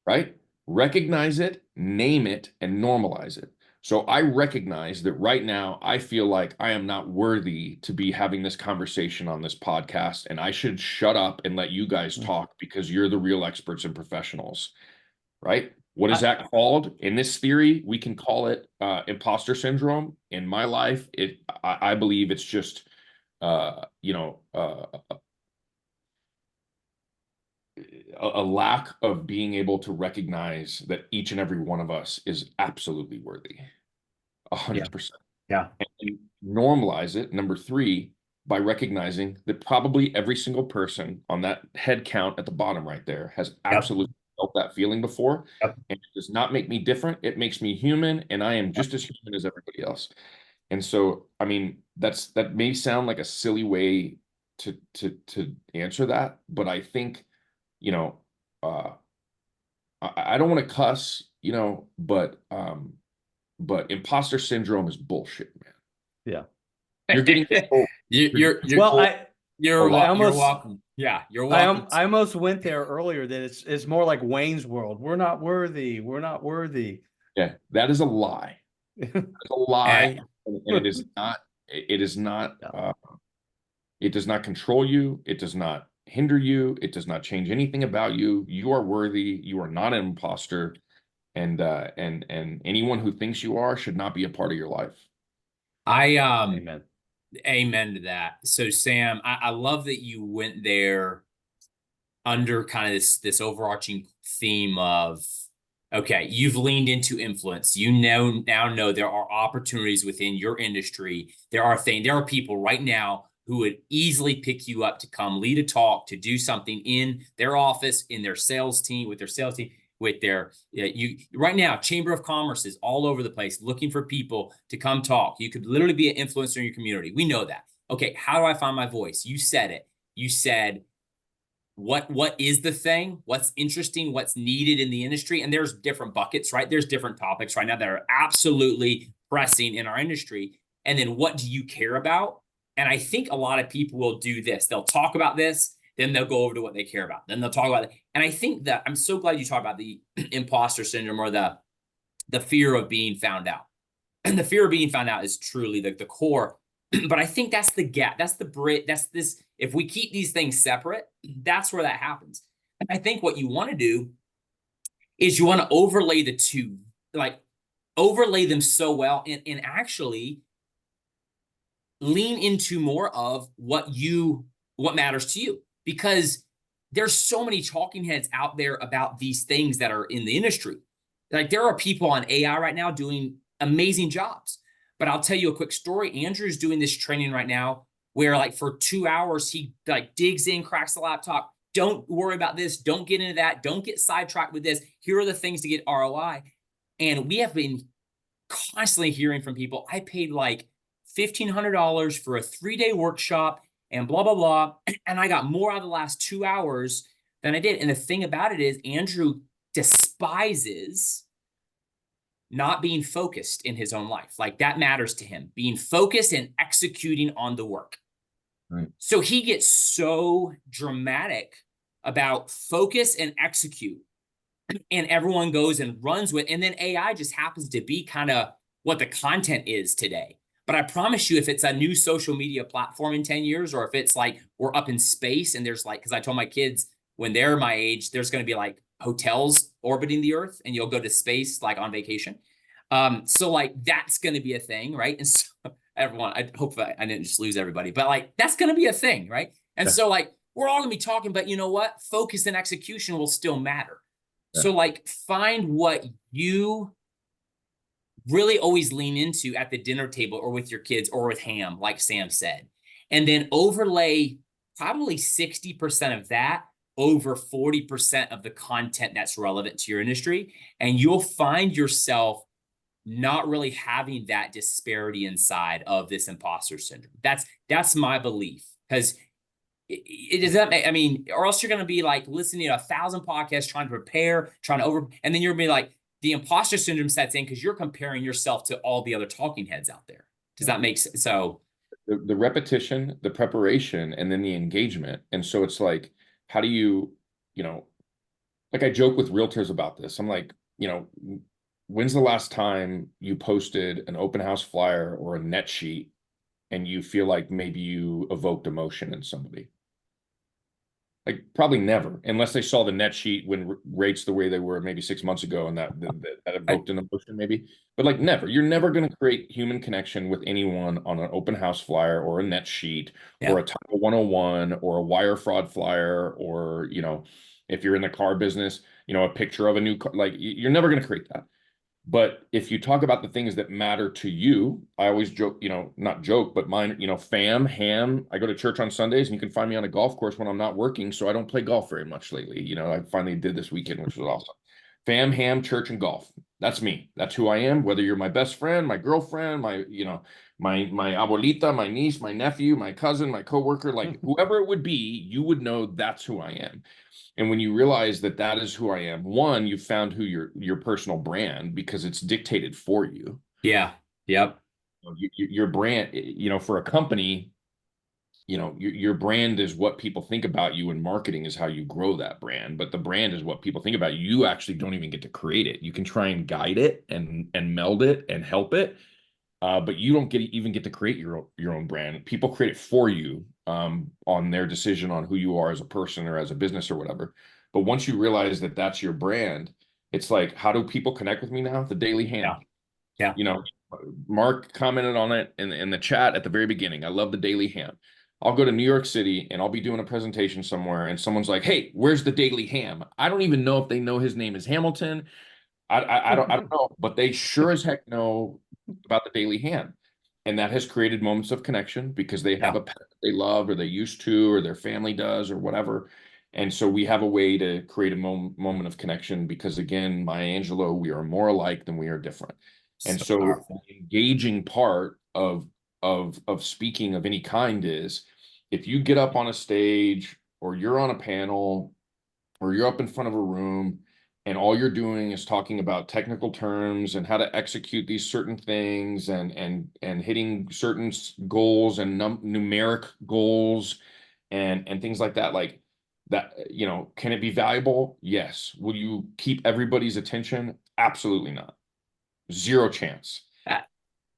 Right? Recognize it, name it, and normalize it. So I recognize that right now I feel like I am not worthy to be having this conversation on this podcast, and I should shut up and let you guys talk because you're the real experts and professionals, right? What is that called? In this theory, we can call it imposter syndrome. In my life, I believe it's just you know, a lack of being able to recognize that each and every one of us is absolutely worthy. 100%. Yeah. And normalize it. Number three, by recognizing that probably every single person on that head count at the bottom right there has absolutely felt that feeling before. Yep. And it does not make me different. It makes me human, and I am just as human as everybody else. And so, I mean, that may sound like a silly way to answer that, but I think, you know, I don't want to cuss, you know, but imposter syndrome is bullshit, man. Yeah. You're getting you're Well, you're almost, welcome. Yeah, you're welcome. I almost went there earlier that it's more like Wayne's World. We're not worthy. We're not worthy. Yeah, that is a lie. It's a lie, and it is not. It is not. It does not control you. It does not hinder you. It does not change anything about you. You are worthy. You are not an imposter, and anyone who thinks you are should not be a part of your life. Amen. Amen to that. So Sam, I love that you went there under kind of this overarching theme of, okay, you've leaned into influence. You now know there are opportunities within your industry. There are people right now who would easily pick you up to come lead a talk, to do something in their office, in their sales team, with their you right now. Chamber of Commerce is all over the place looking for people to come talk. You could literally be an influencer in your community. We know that. Okay, how do I find my voice? You said it. You said, what is the thing? What's interesting? What's needed in the industry? And there's different buckets, right? There's different topics right now that are absolutely pressing in our industry. And then what do you care about? And I think a lot of people will do this. They'll talk about this, then they'll go over to what they care about. Then they'll talk about it. And I think that I'm so glad you talked about the imposter syndrome, or the fear of being found out. And the fear of being found out is truly the core. But I think that's the gap. That's the bridge. That's this. If we keep these things separate, that's where that happens. And I think what you want to do is you want to overlay the two, like overlay them so well, and actually lean into more of what matters to you, because there's so many talking heads out there about these things that are in the industry. Like, there are people on AI right now doing amazing jobs. But I'll tell you a quick story. Andrew's doing this training right now where, like, for 2 hours, he like digs in, cracks the laptop. Don't worry about this. Don't get into that. Don't get sidetracked with this. Here are the things to get ROI. And we have been constantly hearing from people. I paid like $1,500 for a 3-day workshop and blah, blah, blah. And I got more out of the last 2 hours than I did. And the thing about it is, Andrew despises not being focused in his own life. Like, that matters to him, being focused and executing on the work. Right. So he gets so dramatic about focus and execute, and everyone goes and runs with, and then AI just happens to be kind of what the content is today. But I promise you, if it's a new social media platform in 10 years, or if it's like we're up in space and there's like, because I told my kids when they're my age, there's going to be like hotels orbiting the earth, and you'll go to space like on vacation. So like that's going to be a thing, right? And so everyone, I hope that I didn't just lose everybody, but like that's going to be a thing, right? And so like we're all gonna be talking, but you know what? Focus and execution will still matter. Yeah. So like find what you really always lean into at the dinner table or with your kids or with Ham, like Sam said, and then overlay probably 60% of that over 40% of the content that's relevant to your industry. And you'll find yourself not really having that disparity inside of this imposter syndrome. That's my belief. Because it does not make, I mean, or else you're going to be like listening to 1,000 podcasts, trying to prepare, trying to over, and then you're going to be like, the imposter syndrome sets in because you're comparing yourself to all the other talking heads out there. Does that make sense? So the repetition, the preparation, and then the engagement. And so it's like, how do you, you know, like I joke with realtors about this. I'm like, you know, when's the last time you posted an open house flyer or a net sheet and you feel like maybe you evoked emotion in somebody? Like probably never, unless they saw the net sheet when rates the way they were maybe 6 months ago, and that evoked an emotion maybe. But like never, you're never going to create human connection with anyone on an open house flyer or a net sheet or a Title 101 or a wire fraud flyer, or you know, if you're in the car business, you know, a picture of a new car. Like you're never going to create that. But if you talk about the things that matter to you, I always joke, you know, not joke, but mine, you know, ham. I go to church on Sundays and you can find me on a golf course when I'm not working. So I don't play golf very much lately. You know, I finally did this weekend, which was awesome. Fam, ham, church, and golf. That's me. That's who I am. Whether you're my best friend, my girlfriend, my, you know, my abuelita, my niece, my nephew, my cousin, my coworker, like whoever it would be, you would know that's who I am. And when you realize that that is who I am, one, you found who your personal brand, because it's dictated for you. Yeah. Yep. Your brand, you know, for a company, you know, your brand is what people think about you, and marketing is how you grow that brand. But the brand is what people think about you. You actually don't even get to create it. You can try and guide it and meld it and help it. But you don't even get to create your own brand. People create it for you on their decision on who you are as a person or as a business or whatever. But once you realize that that's your brand, it's like, how do people connect with me now? The Daily Ham. Yeah. Yeah. You know, Mark commented on it in the chat at the very beginning. I love the Daily Ham. I'll go to New York City and I'll be doing a presentation somewhere, and someone's like, "Hey, where's the Daily Ham?" I don't even know if they know his name is Hamilton. I don't know, but they sure as heck know about the Daily Ham. And that has created moments of connection because they have a pet that they love, or they used to, or their family does, or whatever. And so we have a way to create a moment of connection because, again, Maya Angelou, we are more alike than we are different. And so the engaging part of speaking of any kind is, if you get up on a stage or you're on a panel or you're up in front of a room and all you're doing is talking about technical terms and how to execute these certain things and hitting certain goals and numeric goals and things like that, like that, you know, can it be valuable? Yes. Will you keep everybody's attention? Absolutely not. Zero chance.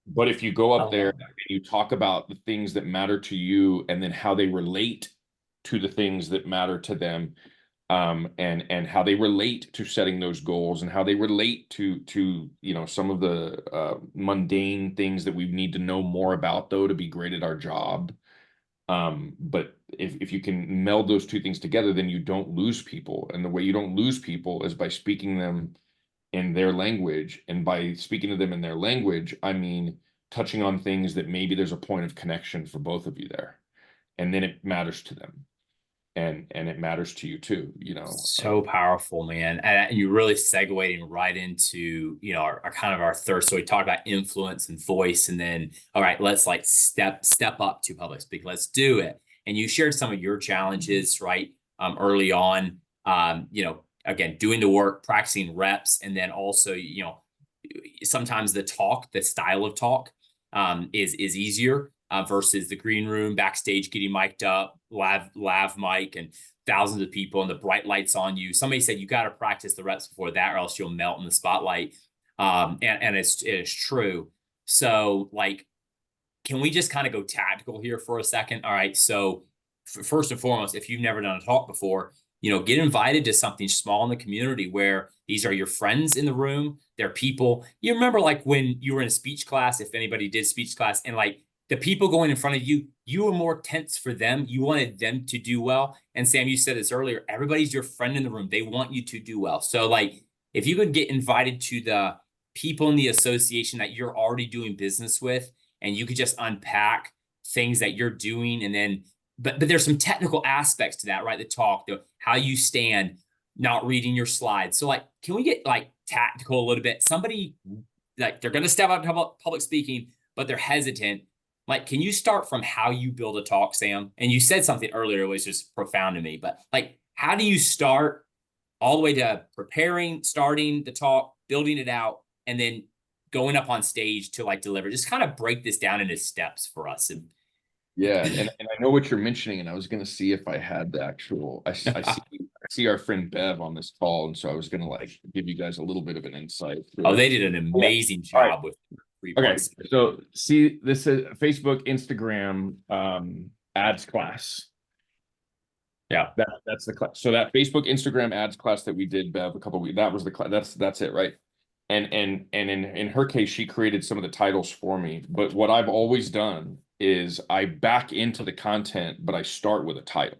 But if you go up there and you talk about the things that matter to you and then how they relate to the things that matter to them, and how they relate to setting those goals and how they relate to you know, some of the mundane things that we need to know more about, though, to be great at our job. But if you can meld those two things together, then you don't lose people. And the way you don't lose people is by speaking them in their language. And by speaking to them in their language, I mean touching on things that maybe there's a point of connection for both of you there. And then it matters to them. And it matters to you too, you know. So powerful, man. And you really segueing right into, you know, our kind of our third. So we talked about influence and voice, and then, all right, let's like step up to public speak. Let's do it. And you shared some of your challenges, right? Early on, you know, again, doing the work, practicing reps, and then also, you know, sometimes the style of talk is easier versus the green room, backstage, getting mic'd up, lav mic, and thousands of people and the bright lights on you. Somebody said you got to practice the reps before that, or else you'll melt in the spotlight. And it's true. So like, can we just kind of go tactical here for a second? All right. So first and foremost, if you've never done a talk before, you know, get invited to something small in the community where these are your friends in the room. They're people. You remember like when you were in a speech class, if anybody did speech class, and like the people going in front of you, you were more tense for them. You wanted them to do well. And Sam, you said this earlier, everybody's your friend in the room. They want you to do well. So like, if you could get invited to the people in the association that you're already doing business with, and you could just unpack things that you're doing, and then, but there's some technical aspects to that, right? The talk, the how you stand, not reading your slides. So like, can we get like tactical a little bit? Somebody like they're going to step out to public speaking, but they're hesitant. Like, can you start from how you build a talk, Sam? And you said something earlier, which is profound to me, but like, how do you start all the way to preparing, starting the talk, building it out, and then going up on stage to like deliver? Just kind of break this down into steps for us. And Yeah, and I know what you're mentioning, and I was gonna see if I had the actual. I see our friend Bev on this call, and so I was gonna like give you guys a little bit of an insight. Oh, they did an amazing job with Okay, so see, this is Facebook, Instagram, ads class. Yeah, that's the class. So that Facebook, Instagram ads class that we did, Bev, a couple of weeks. That was the class. That's it, right? And in her case, she created some of the titles for me. But what I've always done is I back into the content, but I start with a title.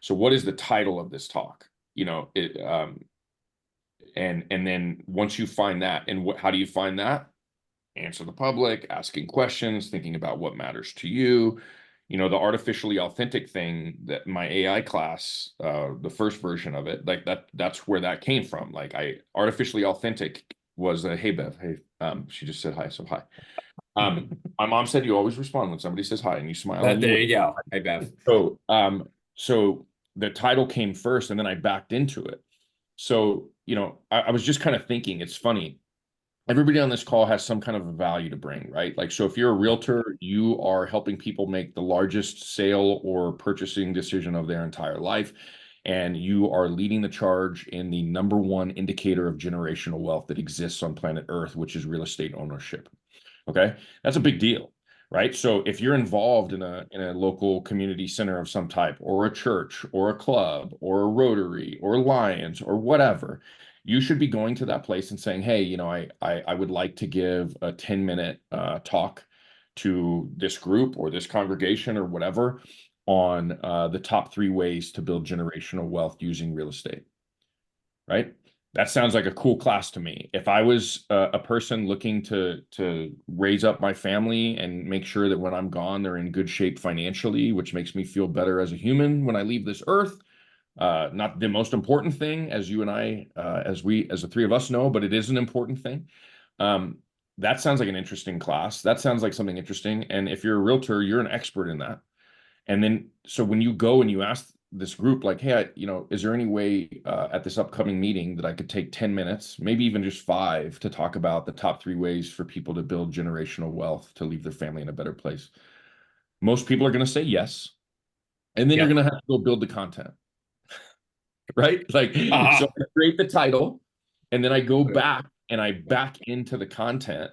So what is the title of this talk? You know, and then once you find that, and how do you find that? Answer the public, asking questions, thinking about what matters to you. You know, the artificially authentic thing that my AI class, the first version of it, like that's where that came from. Like artificially authentic was a, hey Bev, hey, she just said hi, so hi. My mom said you always respond when somebody says hi and you smile. And there you go. Hey Bev. So the title came first and then I backed into it. So, you know, I was just kind of thinking, it's funny. Everybody on this call has some kind of a value to bring, right? Like, so if you're a realtor, you are helping people make the largest sale or purchasing decision of their entire life. And you are leading the charge in the number one indicator of generational wealth that exists on planet Earth, which is real estate ownership. Okay. That's a big deal, right? So if you're involved in a local community center of some type, or a church, or a club, or a Rotary, or Lions, or whatever, you should be going to that place and saying, hey, you know, I would like to give a 10-minute talk to this group or this congregation or whatever on the top 3 ways to build generational wealth using real estate, right? That sounds like a cool class to me. If I was a person looking to raise up my family and make sure that when I'm gone, they're in good shape financially, which makes me feel better as a human when I leave this earth. Not the most important thing, as you and I, as the 3 of us know, but it is an important thing. That sounds like an interesting class. That sounds like something interesting. And if you're a realtor, you're an expert in that. And then, so when you go and you ask this group, like, hey, you know, is there any way at this upcoming meeting that I could take 10 minutes, maybe even just 5, to talk about the top 3 ways for people to build generational wealth to leave their family in a better place? Most people are going to say yes. And then you're going to have to go build the content. Right? Like, so I create the title and then I go back and I back into the content.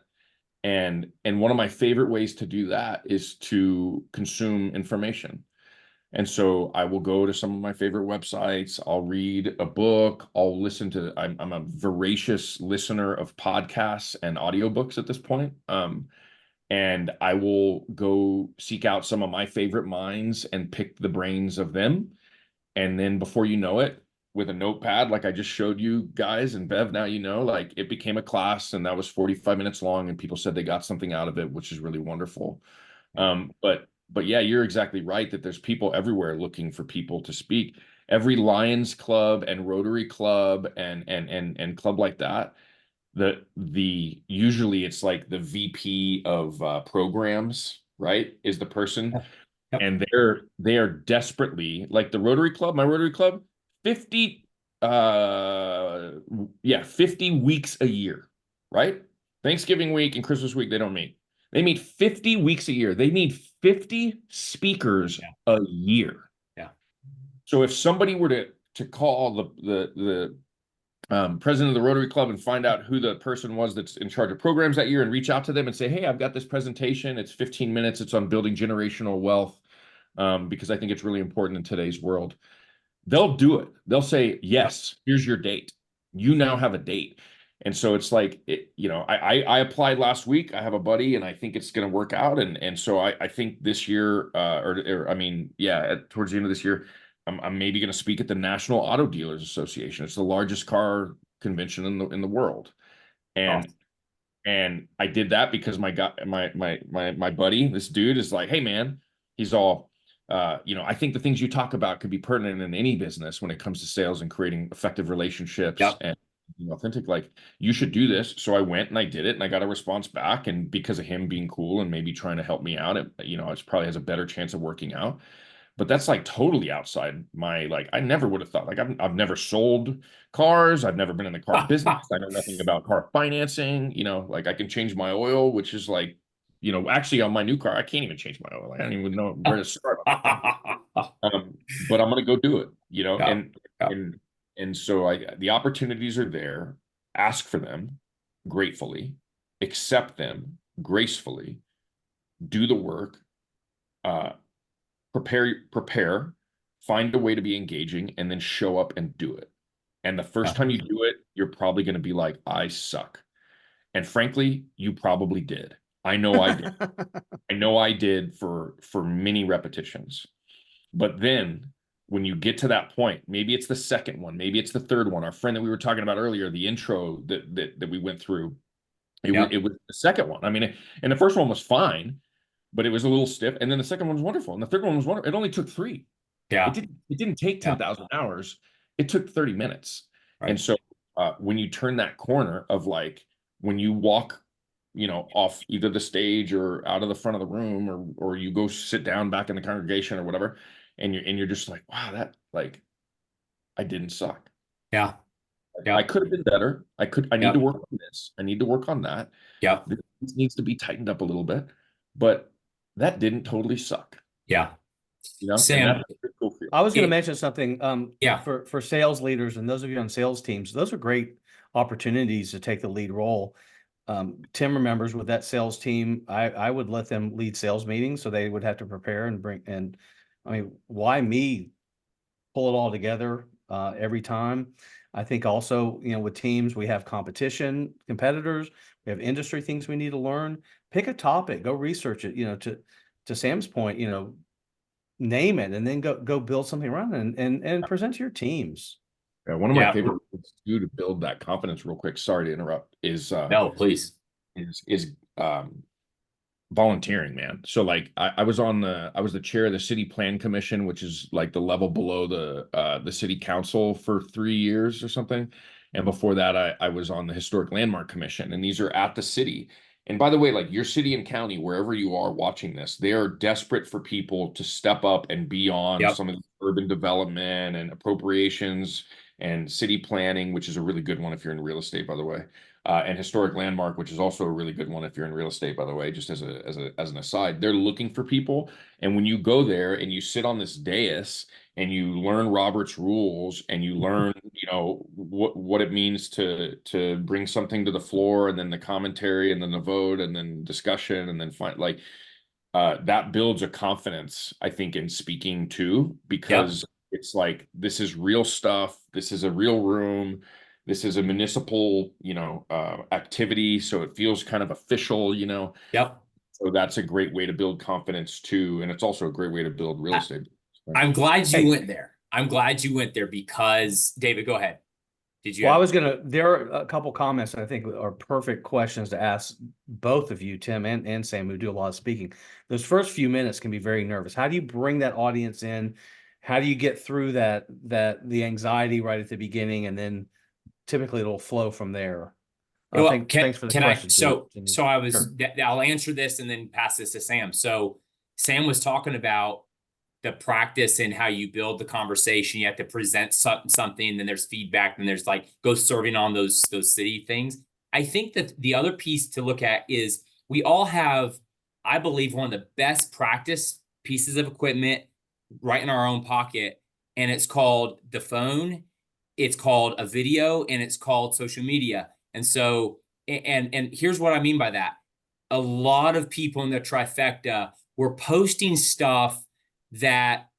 And one of my favorite ways to do that is to consume information. And so I will go to some of my favorite websites. I'll read a book. I'll listen to, I'm a voracious listener of podcasts and audiobooks at this point. And I will go seek out some of my favorite minds and pick the brains of them. And then before you know it, with a notepad, like I just showed you guys, and Bev, now you know, like it became a class, and that was 45 minutes long, and people said they got something out of it, which is really wonderful. But yeah, you're exactly right that there's people everywhere looking for people to speak. Every Lions Club and Rotary Club and club like that, the usually it's like the VP of programs, right, is the person. Yep. And they are desperately, like the Rotary Club, my Rotary Club, 50 50 weeks a year, right? Thanksgiving week and Christmas week, they don't meet. They meet 50 weeks a year. They need 50 speakers a year. Yeah. So if somebody were to call the president of the Rotary Club and find out who the person was that's in charge of programs that year and reach out to them and say, hey, I've got this presentation. It's 15 minutes. It's on building generational wealth, because I think it's really important in today's world. They'll do it. They'll say, yes, here's your date. You now have a date. And so it's like, I applied last week. I have a buddy and I think it's going to work out. And so I think this year, or I mean, yeah, towards the end of this year, I'm maybe going to speak at the National Auto Dealers Association. It's the largest car convention in the world. And I did that because my buddy, this dude is like, hey man, he's all, I think the things you talk about could be pertinent in any business when it comes to sales and creating effective relationships Yep. and being authentic. Like, you should do this. So I went and I did it and I got a response back. And because of him being cool and maybe trying to help me out, it's probably has a better chance of working out. But that's like totally outside my, like, I never would have thought, like, I've never sold cars. I've never been in the car business. I know nothing about car financing. Like, I can change my oil, which is like, actually on my new car, I can't even change my oil. Like, I don't even know where to start. But I'm going to go do it, Yeah. Yeah. and so the opportunities are there. Ask for them gratefully, accept them gracefully, do the work, prepare, find a way to be engaging, and then show up and do it. And the first time you do it, you're probably going to be like, I suck. And frankly, you probably did. I know I did. I know I did for many repetitions. But then when you get to that point, maybe it's the second one, maybe it's the third one. Our friend that we were talking about earlier, the intro that we went through, it was the second one. I mean, and the first one was fine, but it was a little stiff. And then the second one was wonderful. And the third one was wonderful. It only took 3. Yeah. It didn't take 10,000 hours. It took 30 minutes. Right. And so when you turn that corner of, like, when you walk, off either the stage or out of the front of the room, or you go sit down back in the congregation or whatever, and you're just like, wow, that, like, I didn't suck. Yeah. Yeah. I could have been better. I need Yeah. to work on this. I need to work on that. Yeah. This needs to be tightened up a little bit, but that didn't totally suck. Yeah. And Sam, that's cool for you. I was going to mention something, Yeah. for sales leaders and those of you on sales teams, those are great opportunities to take the lead role. Tim remembers with that sales team, I would let them lead sales meetings, so they would have to prepare and I mean, why me pull it all together every time? I think also, with teams, we have competitors, we have industry things we need to learn. Pick a topic, go research it, to Sam's point, name it, and then go build something around it and present to your teams. Yeah, one of my favorite things to do to build that confidence, real quick, sorry to interrupt, is no, please. Is volunteering, man. So, like, I was the chair of the city plan commission, which is like the level below the city council, for 3 years or something. And before that, I was on the historic landmark commission, and these are at the city. And by the way, like, your city and county, wherever you are watching this, they are desperate for people to step up and be on some of the urban development and appropriations and city planning, which is a really good one if you're in real estate, by the way. And historic landmark, which is also a really good one if you're in real estate, by the way, just as an aside. They're looking for people. And when you go there and you sit on this dais and you learn Robert's rules and you learn, what it means to bring something to the floor, and then the commentary, and then the vote, and then discussion, and then that builds a confidence, I think, in speaking too, because it's like, this is real stuff. This is a real room. This is a municipal, activity. So it feels kind of official, Yep. So that's a great way to build confidence too. And it's also a great way to build real estate. I'm glad you went there. I'm glad you went there because, David, go ahead. Did you? Well, there are a couple comments that I think are perfect questions to ask both of you, Tim and Sam, who do a lot of speaking. Those first few minutes can be very nervous. How do you bring that audience in? How do you get through the anxiety right at the beginning, and then typically it'll flow from there? Thanks for the question. I'll answer this and then pass this to Sam. So Sam was talking about the practice and how you build the conversation. You have to present something, then there's feedback, then there's like go serving on those city things. I think that the other piece to look at is we all have, I believe, one of the best practice pieces of equipment right in our own pocket, and it's called the phone, it's called a video, and it's called social media. And so, and here's what I mean by that. A lot of people in the trifecta were posting stuff that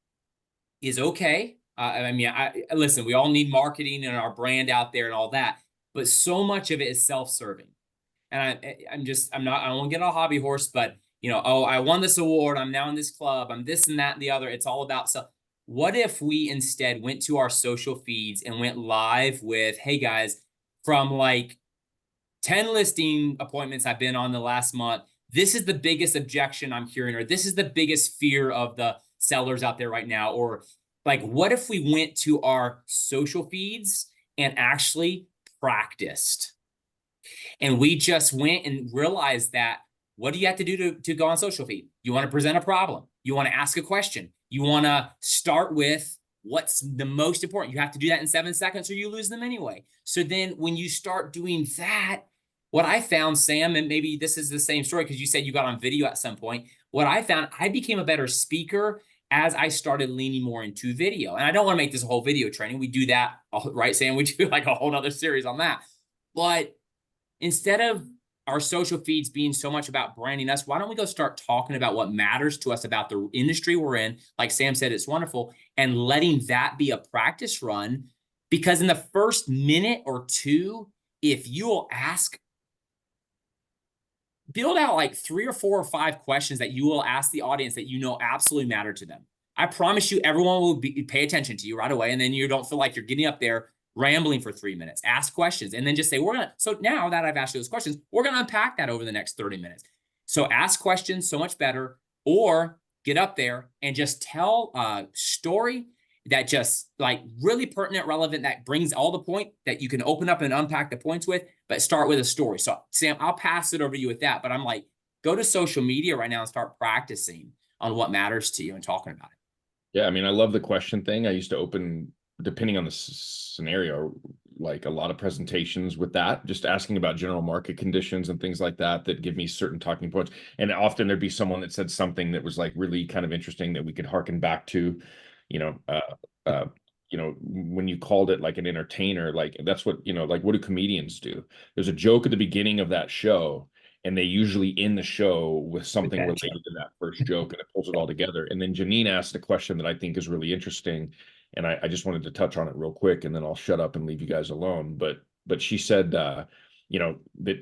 is okay. I mean, listen, we all need marketing and our brand out there and all that. but so much of it is self-serving. And I don't want to get on a hobby horse, but oh, I won this award. I'm now in this club. I'm this and that and the other. It's all about self. What if we instead went to our social feeds and went live with, hey guys, from like 10 listing appointments I've been on the last month, this is the biggest objection I'm hearing, or this is the biggest fear of the sellers out there right now. Or like, what if we went to our social feeds and actually practiced? And we just went and realized that what do you have to do to go on social feed? You want to present a problem. You want to ask a question. You want to start with what's the most important. You have to do that in 7 seconds or you lose them anyway. So then when you start doing that, what I found, Sam, and maybe this is the same story because you said you got on video at some point. What I found, I became a better speaker as I started leaning more into video. And I don't want to make this a whole video training. We do that, right, Sam? We do like a whole other series on that. But instead of our social feeds being so much about branding us, why don't we go start talking about what matters to us about the industry we're in? Like Sam said, it's wonderful. And letting that be a practice run. Because in the first minute or two, if you'll build out like 3 or 4 or 5 questions that you will ask the audience that absolutely matter to them. I promise you, everyone will pay attention to you right away. And then you don't feel like you're getting up there rambling for 3 minutes. Ask questions and then just say, so now that I've asked you those questions, we're going to unpack that over the next 30 minutes. So ask questions, so much better, or get up there and just tell a story that just like really pertinent, relevant, that brings all the point that you can open up and unpack the points with, but start with a story. So Sam, I'll pass it over to you with that, but I'm like, go to social media right now and start practicing on what matters to you and talking about it. Yeah, I mean, I love the question thing. I used to open, depending on the scenario, like a lot of presentations with that, just asking about general market conditions and things like that, that give me certain talking points. And often there'd be someone that said something that was like really kind of interesting that we could harken back to, you know, when you called it like an entertainer, like that's what, like what do comedians do? There's a joke at the beginning of that show, and they usually end the show with something related to that first joke, and it pulls it all together. And then Janine asked a question that I think is really interesting, and I just wanted to touch on it real quick, and then I'll shut up and leave you guys alone. But she said, that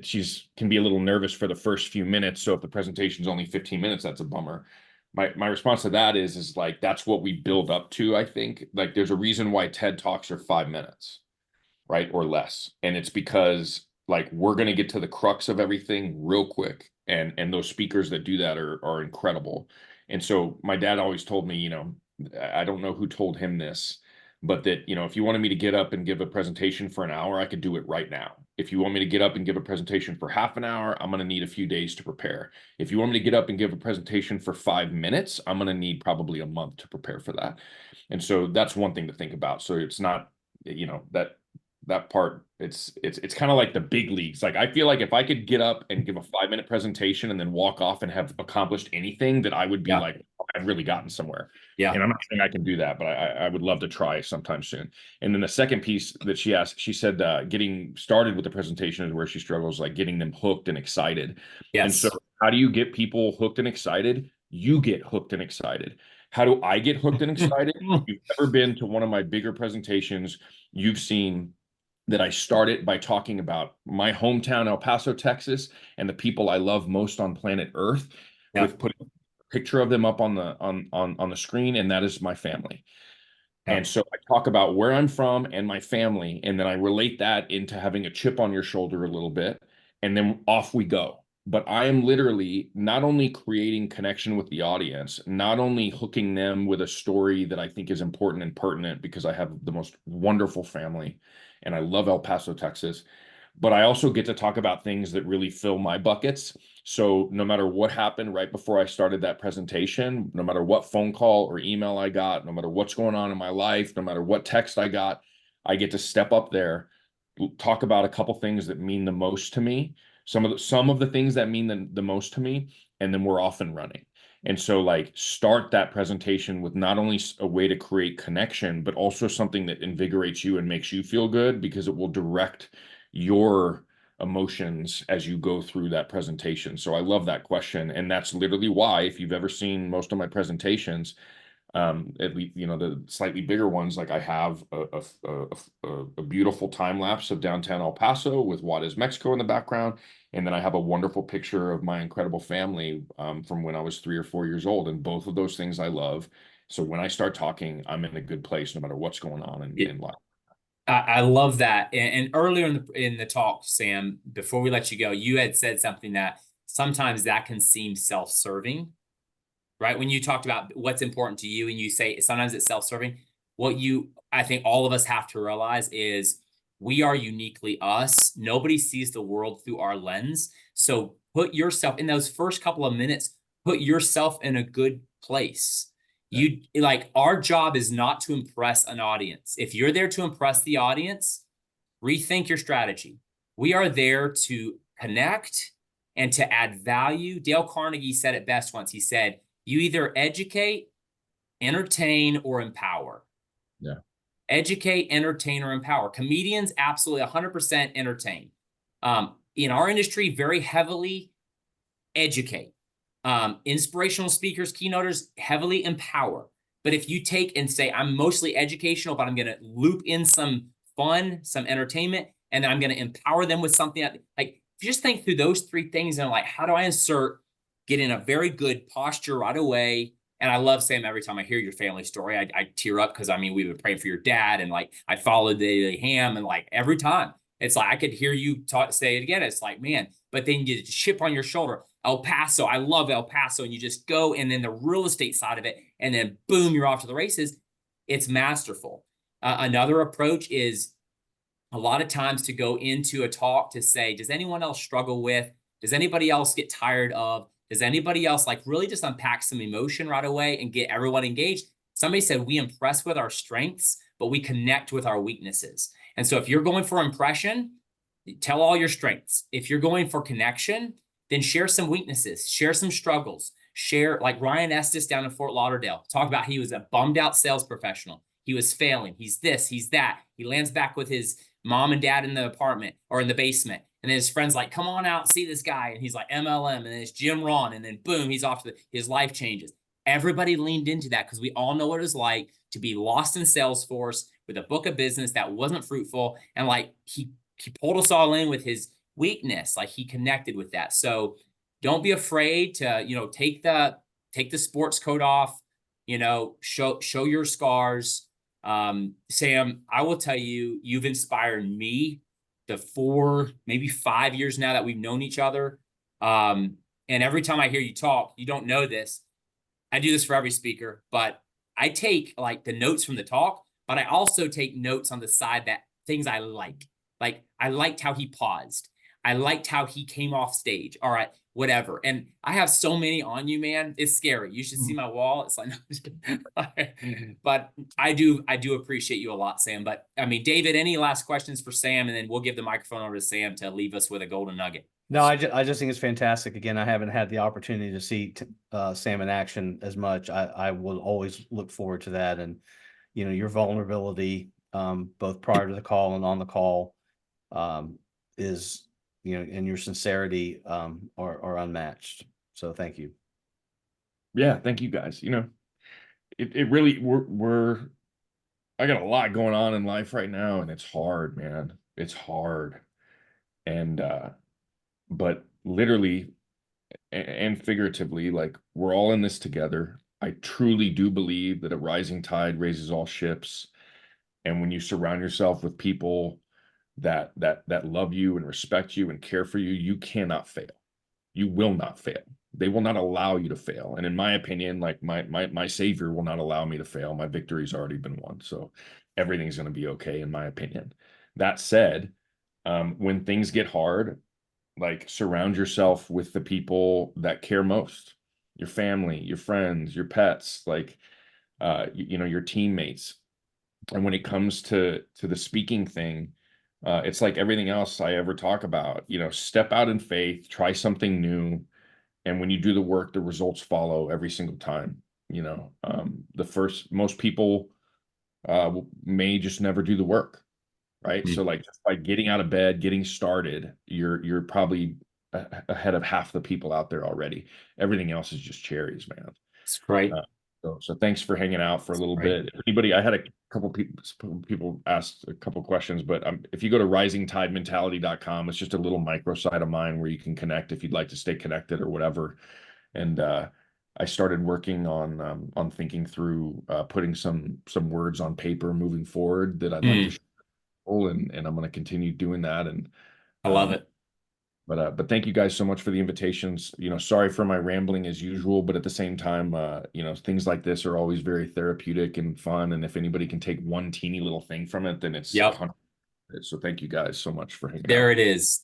she's can be a little nervous for the first few minutes. So if the presentation's only 15 minutes, that's a bummer. My response to that is like, that's what we build up to. I think like there's a reason why TED Talks are 5 minutes, right? Or less. And it's because like, we're going to get to the crux of everything real quick. And those speakers that do that are incredible. And so my dad always told me, I don't know who told him this, but that, if you wanted me to get up and give a presentation for an hour, I could do it right now. If you want me to get up and give a presentation for half an hour, I'm going to need a few days to prepare. If you want me to get up and give a presentation for 5 minutes, I'm going to need probably a month to prepare for that. And so that's one thing to think about. So it's not, that part, it's kind of like the big leagues. Like, I feel like if I could get up and give a 5-minute presentation and then walk off and have accomplished anything, that I would be like, I've really gotten somewhere. Yeah. And I'm not saying I can do that, but I would love to try sometime soon. And then the second piece that she asked, she said, getting started with the presentation is where she struggles, like getting them hooked and excited. Yes. And so how do you get people hooked and excited? You get hooked and excited. How do I get hooked and excited? If you've ever been to one of my bigger presentations, you've seen that I started by talking about my hometown, El Paso, Texas, and the people I love most on planet Earth, with putting a picture of them up on the screen, and that is my family. And so I talk about where I'm from and my family, and then I relate that into having a chip on your shoulder a little bit, and then off we go. But I am literally not only creating connection with the audience, not only hooking them with a story that I think is important and pertinent because I have the most wonderful family and I love El Paso, Texas, but I also get to talk about things that really fill my buckets. So no matter what happened right before I started that presentation, no matter what phone call or email I got, no matter what's going on in my life, no matter what text I got, I get to step up there, talk about a couple things that mean the most to me, some of the things that mean the most to me, and then we're off and running. And so like start that presentation with not only a way to create connection, but also something that invigorates you and makes you feel good, because it will direct your emotions as you go through that presentation. So I love that question. And that's literally why, if you've ever seen most of my presentations, At least, you know, the slightly bigger ones, like I have a beautiful time lapse of downtown El Paso with Juarez, Mexico in the background. And then I have a wonderful picture of my incredible family from when I was 3 or 4 years old. And both of those things I love. So when I start talking, I'm in a good place no matter what's going on in life. I love that. And earlier in the talk, Sam, before we let you go, you had said something that sometimes that can seem self-serving, right? When you talked about what's important to you and you say sometimes it's self-serving, I think all of us have to realize is we are uniquely us. Nobody sees the world through our lens. So put yourself in those first couple of minutes, put yourself in a good place. You like our job is not to impress an audience. If you're there to impress the audience, rethink your strategy. We are there to connect and to add value. Dale Carnegie said it best once. He said, you either educate, entertain, or empower. Yeah. Educate, entertain, or empower. Comedians absolutely 100% entertain. In our industry, very heavily educate. Inspirational speakers, keynoters, heavily empower. But if you take and say, I'm mostly educational, but I'm going to loop in some fun, some entertainment, and then I'm going to empower them with something that, like, if you just think through those three things and like, how do I insert, get in a very good posture right away? And I love, Sam, every time I hear your family story, I tear up because I mean, we've been praying for your dad and like I followed the ham and like every time it's like I could hear you say it again. It's like, man, but then you chip on your shoulder. El Paso, I love El Paso. And you just go and then the real estate side of it, and then boom, you're off to the races. It's masterful. Another approach is a lot of times to go into a talk to say, does anyone else struggle with? Does anybody else get tired of? Does anybody else like really just unpack some emotion right away and get everyone engaged? Somebody said we impress with our strengths, but we connect with our weaknesses. And so if you're going for impression, tell all your strengths. If you're going for connection, then share some weaknesses, share some struggles, share like Ryan Estes down in Fort Lauderdale. Talk about he was a bummed out sales professional. He was failing. He's this, he's that. He lands back with his mom and dad in the apartment or in the basement. And then his friends like, come on out, see this guy. And he's like MLM. And then it's Jim Ron. And then boom, he's off to his life changes. Everybody leaned into that because we all know what it was like to be lost in Salesforce with a book of business that wasn't fruitful. And like he pulled us all in with his weakness. Like he connected with that. So don't be afraid to, take the sports coat off, show your scars. Sam, I will tell you, you've inspired me the 4, maybe 5 years now that we've known each other. And every time I hear you talk, you don't know this. I do this for every speaker, but I take like the notes from the talk, but I also take notes on the side that things I like. Like I liked how he paused. I liked how he came off stage. All right, whatever. And I have so many on you, man. It's scary. You should see my wall. It's like, no, but I do appreciate you a lot, Sam. But I mean, David, any last questions for Sam? And then we'll give the microphone over to Sam to leave us with a golden nugget. No, I just think it's fantastic. Again, I haven't had the opportunity to see Sam in action as much. I will always look forward to that. And, your vulnerability, both prior to the call and on the call, is, and your sincerity are unmatched. So thank you. Yeah, thank you guys. It really I got a lot going on in life right now, and it's hard, man. It's hard. And but literally and figuratively, like we're all in this together. I truly do believe that a rising tide raises all ships. And when you surround yourself with people that love you and respect you and care for you, you cannot fail. You will not fail. They will not allow you to fail. And in my opinion, like my savior will not allow me to fail. My victory's already been won. So everything's going to be okay, in my opinion. That said, when things get hard, like surround yourself with the people that care most, your family, your friends, your pets, like, your teammates. And when it comes to the speaking thing, it's like everything else I ever talk about, step out in faith, try something new. And when you do the work, the results follow every single time. Most people may just never do the work. Right. So like just by getting out of bed, getting started, you're probably ahead of half the people out there already. Everything else is just cherries, man. It's great. So thanks for hanging out for a little Great. bit. If anybody, I had a couple people asked a couple questions, but if you go to risingtidementality.com, it's just a little microsite of mine where you can connect if you'd like to stay connected or whatever. And I started working on thinking through putting some words on paper moving forward that I'd like to share, and I'm going to continue doing that. And I love it. But thank you guys so much for the invitations. Sorry for my rambling as usual, but at the same time, things like this are always very therapeutic and fun. And if anybody can take one teeny little thing from it, then it's 100%. So thank you guys so much for hanging out. There it is.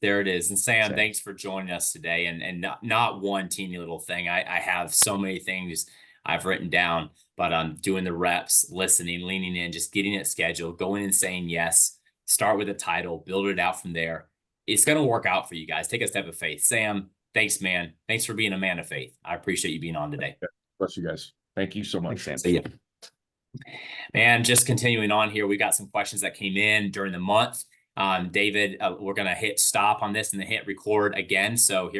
And Sam, thanks for joining us today. And not one teeny little thing. I have so many things I've written down, but I'm doing the reps, listening, leaning in, just getting it scheduled, going and saying yes, start with a title, build it out from there. It's going to work out for you guys. Take a step of faith. Sam, thanks, man. Thanks for being a man of faith. I appreciate you being on today. Bless you guys. Thank you so much. Thanks, Sam. See ya. Man, just continuing on here, we got some questions that came in during the month. David, we're going to hit stop on this and then hit record again. So here we